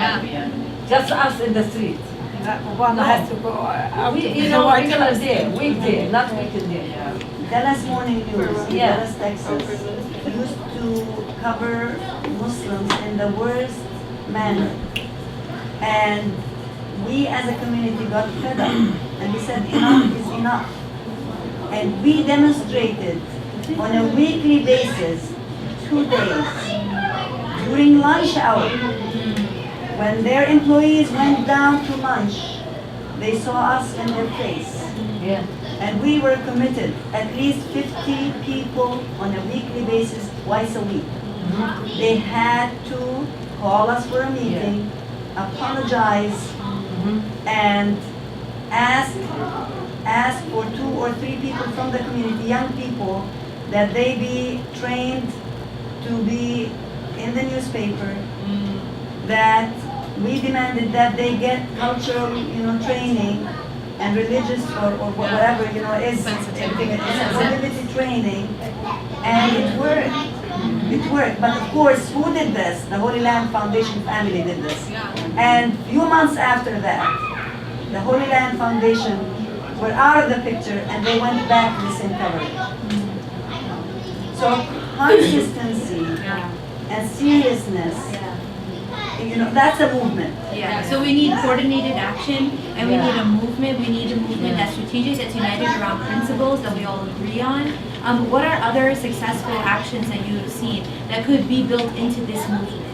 Just us in the street. One has to go out to the White House. Weekday, not weekday. Dallas Morning News in Dallas, Texas, used to cover Muslims in the worst manner. And we as a community got fed up and we said enough is enough. And we demonstrated on a weekly basis, 2 days, during lunch hour. When their employees went down to lunch, they saw us in their face. Yeah. And we were committed, at least 50 people on a weekly basis, twice a week. They had to call us for a meeting, apologize, and ask for 2 or 3 people from the community, young people, that they be trained to be in the newspaper, that we demanded that they get cultural, training and religious or whatever, is sensitivity training, and it worked. It worked, but of course, who did this? The Holy Land Foundation family did this. And a few months after that, the Holy Land Foundation were out of the picture and they went back to the same coverage. So consistency and seriousness, that's a movement. Yeah, so we need coordinated action, and we need a movement. We need a movement that's strategic, that's united around principles that we all agree on. What are other successful actions that you have seen that could be built into this movement?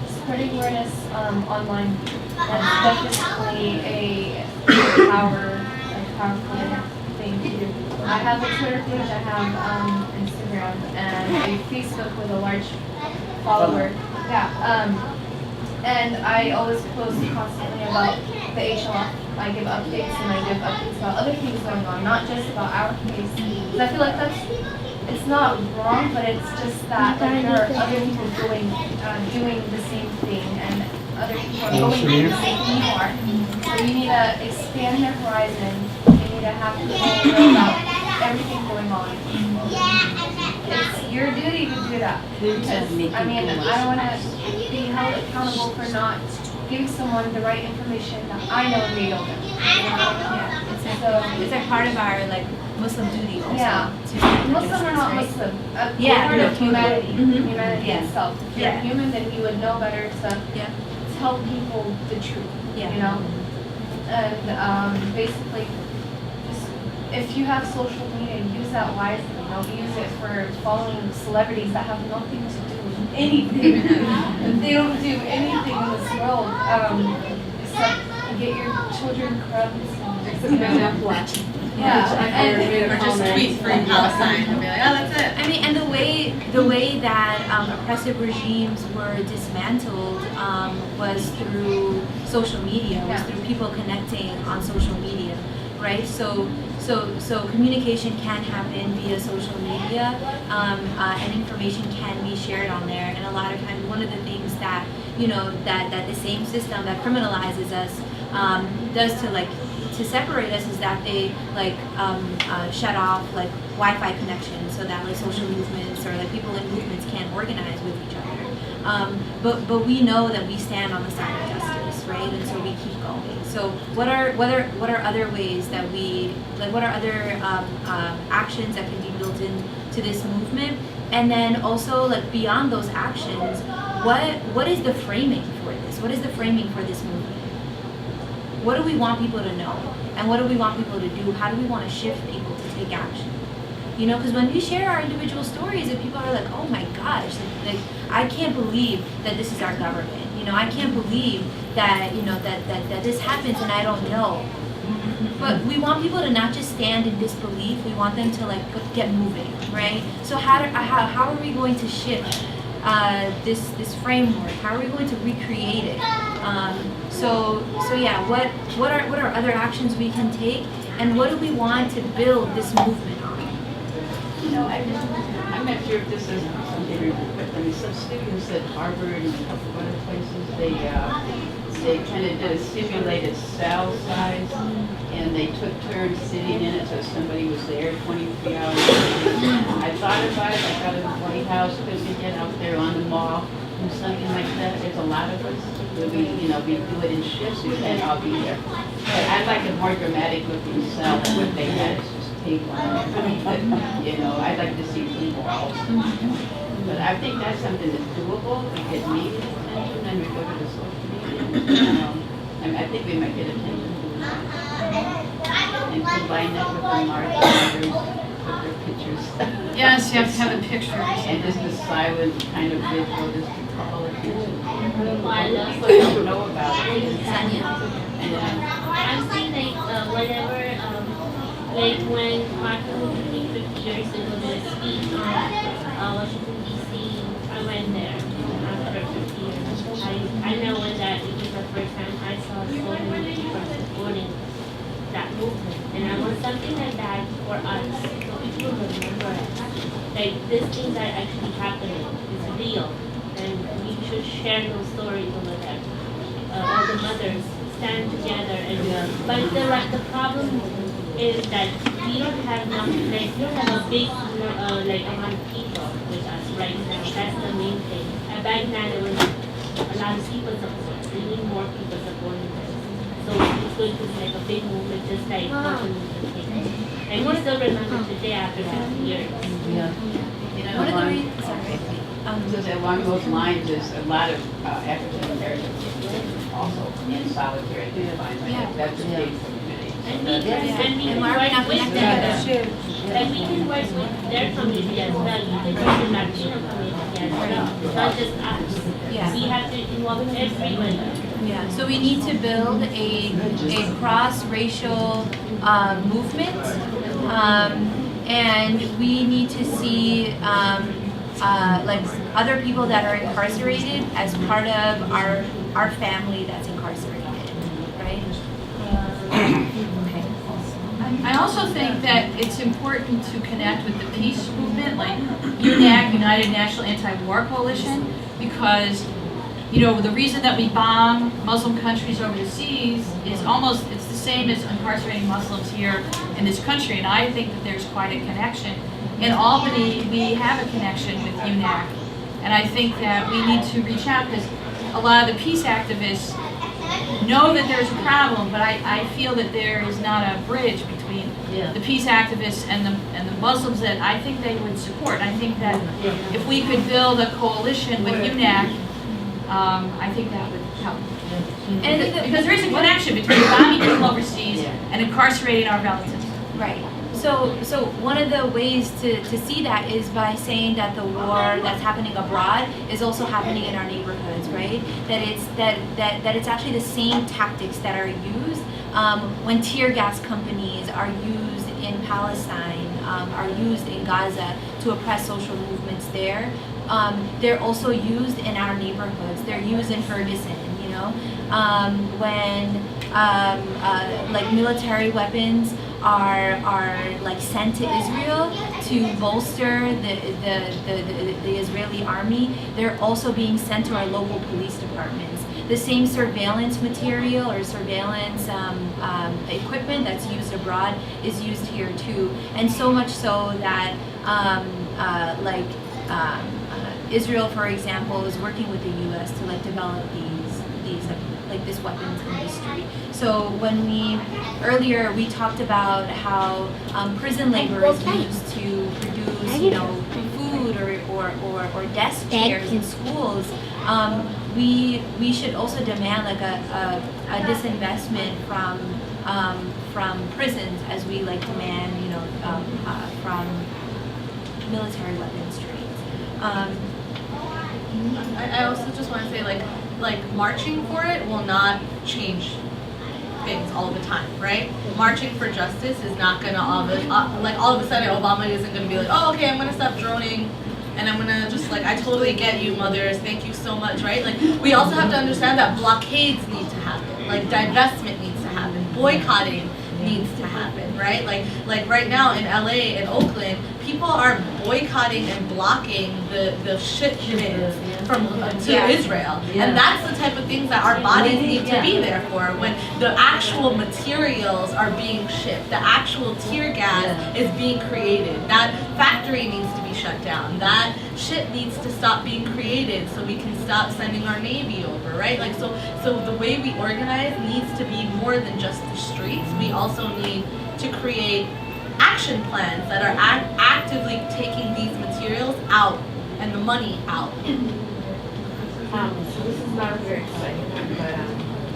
Spreading awareness online. That's definitely a powerful thing to do. I have a Twitter page, I have Instagram, and a Facebook with a large follower. Yeah. And I always post constantly about the HLF. I give updates and I give updates about other things going on, not just about our case. Because I feel like it's not wrong, but it's just that there are other people doing the same thing, and other people are going through the same thing you are. So you need to expand your horizon. You need to have people know about everything going on. It's your duty to do that. Because, I don't want to be held accountable for not giving someone the right information that I know they don't know. Yeah, it's a part of our Muslim duty also. Yeah. Muslim or not Muslim. Part of humanity. Humanity itself. If you're human, then you would know better to tell people the truth. And basically, if you have social media, use that wisely. Don't use it for following celebrities that have nothing to do with anything. They don't do anything in this world except get your children crumbs and or just tweet free Palestine and be like, oh, that's it. And the way that oppressive regimes were dismantled was through social media, was through people connecting on social media, right? So communication can happen via social media, and information can be shared on there. And a lot of times, one of the things that that the same system that criminalizes us does to separate us is that they shut off Wi-Fi connections so that social movements or people in movements can't organize with each other. But we know that we stand on the side of justice, right? And so we keep going. So what are other ways that what are other actions that can be built into this movement? And then also beyond those actions, what is the framing for this? What is the framing for this movement? What do we want people to know? And what do we want people to do? How do we want to shift people to take action? Because when we share our individual stories, and people are like, oh my gosh, I can't believe that this is our government. I can't believe that, that this happens and I don't know. But we want people to not just stand in disbelief, we want them to get moving, right? So how are we going to shift this framework? How are we going to recreate it? What are other actions we can take, and what do we want to build this movement on? I'm not sure if this is something really quick. Some students at Harvard and a couple of other places, they kind of did a simulated cell size, and they took turns sitting in it, so somebody was there 23 hours. I thought about it. I thought it was what he house, could we get out there on the mall, do something like that? There's a lot of us, we do it in shifts, we can't all be there. But I'd like a more dramatic looking cell than what they had, it's just paper and everything. I'd like to see some walls. But I think that's something that's doable, we get media attention, and we go to the social media. I think we might get attention to that. And combine that with the marketers, with their pictures. Yes, you have to have the pictures. And just the silent kind of visual, just to call attention. People don't know about it. I'm saying whenever, when Martin Luther King 50 years ago did a speech on Washington DC, I went there after 50 years. I know when that it was the first time I saw so many people supporting that movement. And I want something like that for us, so people remember it. Like, these things are actually happening, it's real. And we should share those stories over there. All the mothers stand together. But the problem is that we don't have enough, we don't have a big amount of people with us right now. That's the main thing. And back then there was a lot of people support. We need more people supporting this. So it's going to be like a big movement, just like Martin Luther King. And we still remember today after 50 years. One of the reasons, sorry. Along those lines is a lot of African Americans also in solitary confinement. That's a big community. And we can work with them. And we can work with their community as well. We can work with Latino community as well. Not just us. Yeah. We have to involve everyone. Yeah, so we need to build a cross-racial movement, and we need to see like other people that are incarcerated as part of our family that's incarcerated, right? Okay. I also think that it's important to connect with the peace movement, like UNAC, United National Anti-War Coalition, because the reason that we bomb Muslim countries overseas is it's the same as incarcerating Muslims here in this country, and I think that there's quite a connection. In Albany, we have a connection with UNAC, and I think that we need to reach out because a lot of the peace activists know that there's a problem, but I feel that there is not a bridge between the peace activists and the Muslims that I think they would support. I think that if we could build a coalition with UNAC, I think that would help. And because there is a connection between bombing people overseas and incarcerating our relatives. Right. So one of the ways to see that is by saying that the war that's happening abroad is also happening in our neighborhoods, right? That it's actually the same tactics that are used when tear gas companies are used in Palestine, are used in Gaza to oppress social movements there. They're also used in our neighborhoods. They're used in Ferguson, when like military weapons are like sent to Israel to bolster the Israeli army. They're also being sent to our local police departments. The same surveillance material or surveillance equipment that's used abroad is used here too, and so much so that Israel, for example, is working with the U.S. to develop this weapons industry. So earlier we talked about how prison labor is used to produce, food or desk chairs in schools. We should also demand a disinvestment from prisons as we demand from military weapons trades. I also just want to say, marching for it will not change things all the time, right? Marching for justice is not going to all of a sudden Obama isn't going to be like, oh, okay, I'm going to stop droning and I'm going to just I totally get you, mothers, thank you so much, right? We also have to understand that blockades need to happen, divestment needs to happen, boycotting needs to happen, right? Like right now in LA and Oakland, people are boycotting and blocking the shipment from to Israel, and that's the type of things that our bodies need to be there for. When the actual materials are being shipped, the actual tear gas is being created, that factory needs to be shut down, that ship needs to stop being created so we can stop sending our Navy over, right? Like so the way we organize needs to be more than just the streets. We also need to create action plans that are actively taking these materials out and the money out. So this is not a very exciting one, but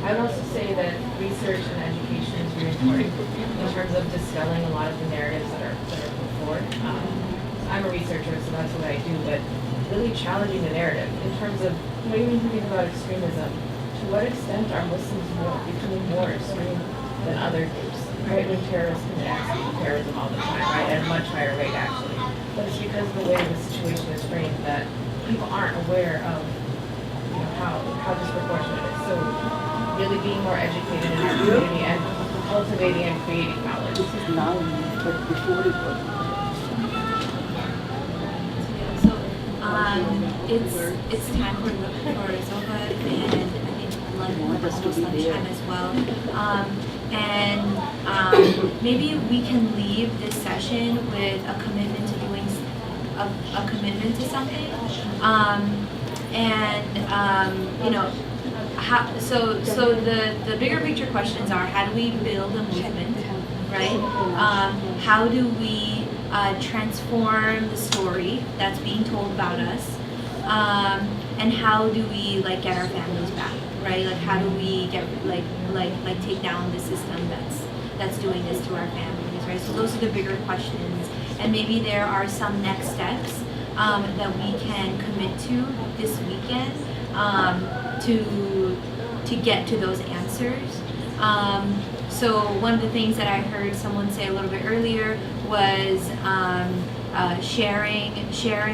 I would also say that research and education is very important in terms of dispelling a lot of the narratives that are put forward. I'm a researcher, so that's what I do, but really challenging the narrative in terms of, even thinking about extremism, to what extent are Muslims becoming more extreme than other groups, right? When terrorists commit acts of terrorism all the time, right? At a much higher rate, actually. But it's because of the way the situation is framed that people aren't aware of, how disproportionate it is. So really being more educated in our community and cultivating and creating knowledge. This is now, but before it was. It's time for Zohar, and I think almost lunchtime as well. Maybe we can leave this session with a commitment to doing a commitment to something. So the bigger picture questions are: how do we build a movement, right? How do we transform the story that's being told about us, and how do we get our families back, right? Like how do we get take down the system that's doing this to our families, right? So those are the bigger questions, and maybe there are some next steps that we can commit to this weekend to get to those answers. So one of the things that I heard someone say a little bit earlier was sharing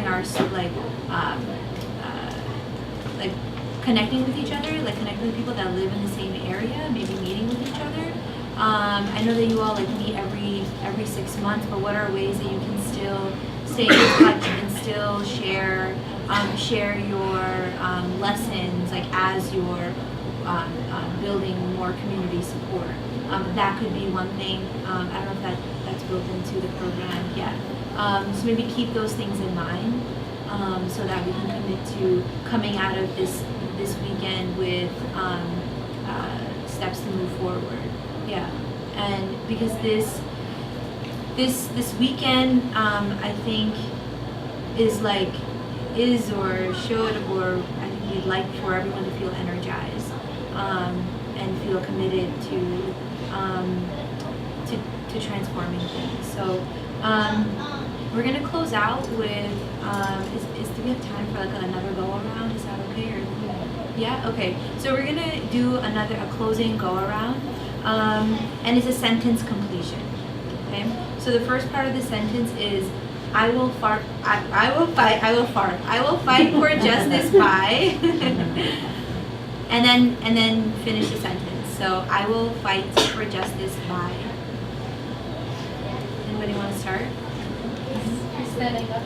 our connecting with each other, connecting with people that live in the same area, maybe meeting with each other. I know that you all meet every 6 months, but what are ways that you can still stay in touch and still share your lessons as you're building more community support. That could be one thing. I don't know if that's built into the program yet. So maybe keep those things in mind so that we can commit to coming out of this weekend with steps to move forward. Yeah, and because this weekend I think is or should, or I think we'd like for everyone to feel energized and feel committed to transforming things. So we're gonna close out with do we have time for another go around? Is that okay? Or yeah, okay. So we're gonna do a closing go around, and it's a sentence completion. Okay. So the first part of the sentence is I will fight for justice by and then finish the sentence. So I will fight for justice by. Anybody want to start? Standing up.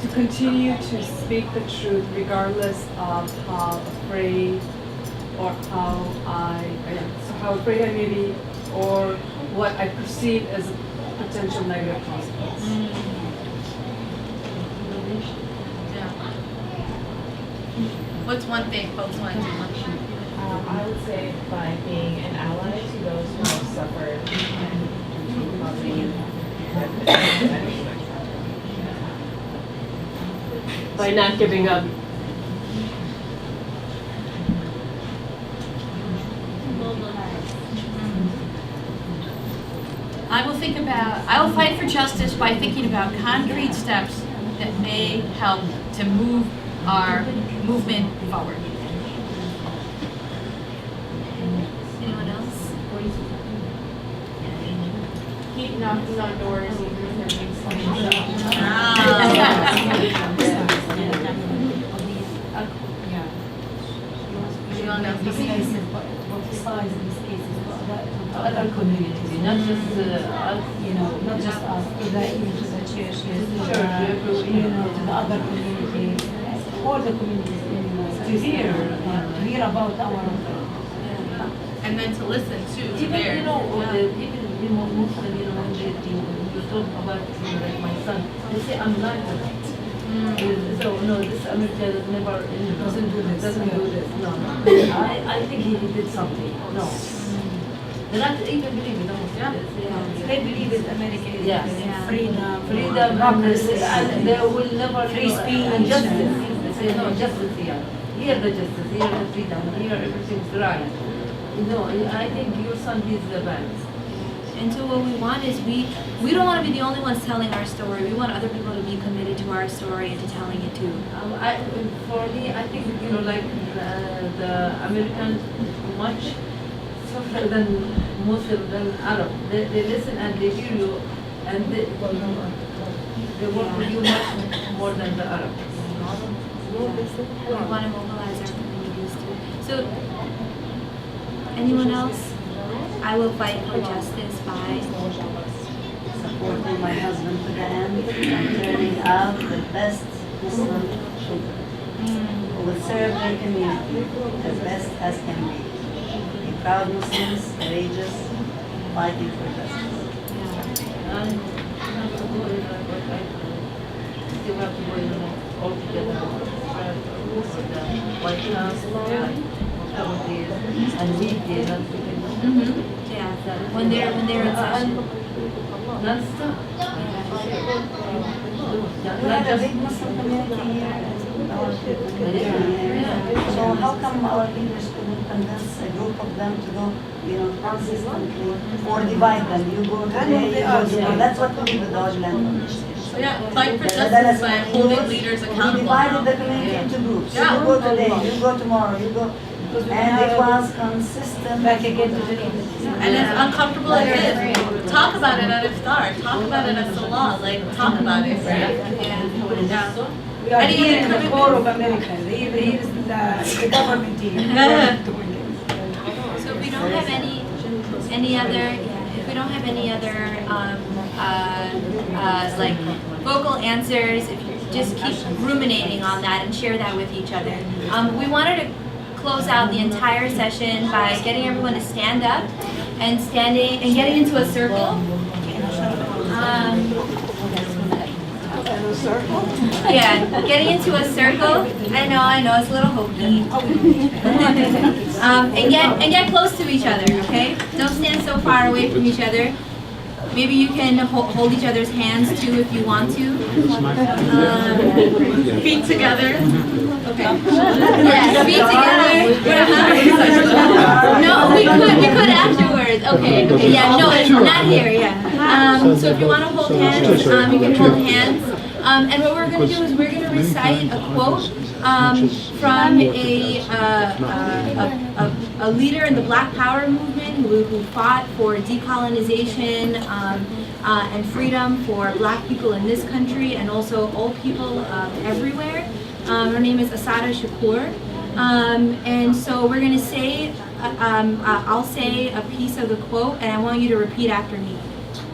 To continue to speak the truth regardless of how afraid or how afraid I may be, or what I perceive as a potential negative consequence. Yeah. What's one thing folks want to do? I would say by being an ally to those who have suffered by not giving up. I will fight for justice by thinking about concrete steps that may help to move our movement forward. Anyone else? Keep knocking on doors even if it means something. Both sides of these cases, but other communities. Not just us. You know, not just us, to the churches, to the other communities, all the communities to hear about our. And then to listen too. To Even theirs. even Muslim, when you talk about like my son, they say I'm like that. So no, this America never doesn't do this. No, I think he did something. No. They not even believe it. They believe that America is freedom, democracy, and they will never free speech, and justice. They say no justice here. Here the justice, here the freedom, here everything's right. I think your son is the best. And so what we want is we don't want to be the only ones telling our story. We want other people to be committed to our story and to telling it too. For me, I think like the Americans much softer than Muslim than Arab. They listen and they hear you, and they work with you much more than the Arab. We want to mobilize our communities too. So, anyone else? I will fight for justice by supporting my husband to the end and turning out the best Muslim children who will serve their community as best as can be. Be proud Muslims, courageous, fighting for justice. Still have to go all together for the White House and meet there. Yeah, when they're in session. Non-stop. We have a big Muslim community here. So how come our leaders couldn't convince a group of them to go, consistently, or divide them? You go today, you go tomorrow. That's what we do with the Oddland. So yeah, fight for justice by holding leaders accountable. We divided the community into groups. You go today, you go tomorrow, you go. And it was consistent. Back again to the And as uncomfortable as it is, talk about it at iftar, talk about it at salah, talk about it, right? Yeah. We are here in the core of America. Here is the government here. So if we don't have any other vocal answers, if you just keep ruminating on that and share that with each other. We wanted to close out the entire session by getting everyone to stand up and getting into a circle. Yeah, getting into a circle. I know, it's a little hokey. And get close to each other, okay? Don't stand so far away from each other. Maybe you can hold each other's hands too if you want to. Feet together. Okay. Yeah, feet together. No, we could afterwards. Okay. Yeah, no, it's not here. Yeah. So if you want to hold hands, you can hold hands. And what we're going to do is we're going to recite a quote from a leader in the Black Power movement who fought for decolonization and freedom for Black people in this country and also all people everywhere. Her name is Asada Shakur. And so we're going to say, I'll say a piece of the quote and I want you to repeat after me.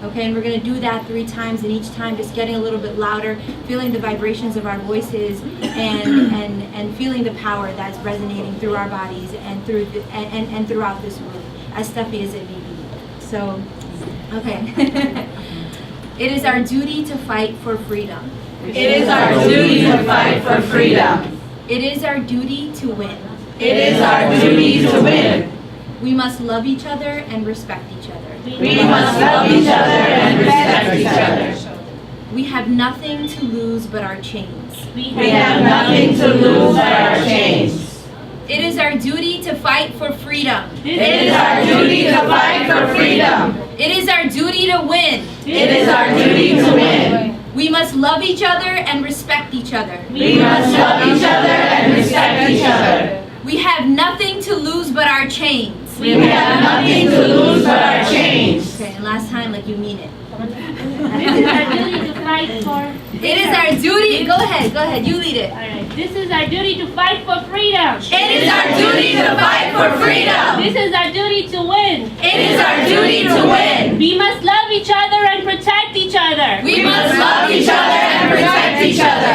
Okay, and we're going to do that 3 times, and each time just getting a little bit louder, feeling the vibrations of our voices, and feeling the power that's resonating through our bodies and throughout this room, as stuffy as it may be. So, okay. It is our duty to fight for freedom. It is our duty to fight for freedom. It is our duty to win. It is our duty to win. We must love each other and respect each other. We must love each other and respect each other. We have nothing to lose but our chains. We have nothing to lose but our chains. It is our duty to fight for freedom. It is our duty to fight for freedom. It is our duty to win. It is our duty to win. We must love each other and respect each other. We must love each other and respect each other. We have nothing to lose but our chains. We have nothing to lose but our chains. Okay, and last time like you mean it. This is our duty to fight for. It is our duty. Go ahead, you lead it. Alright, this is our duty to fight for freedom. It is our duty to fight for freedom. This is our duty to win. It is our duty to win. each other. We must love each other and protect each other.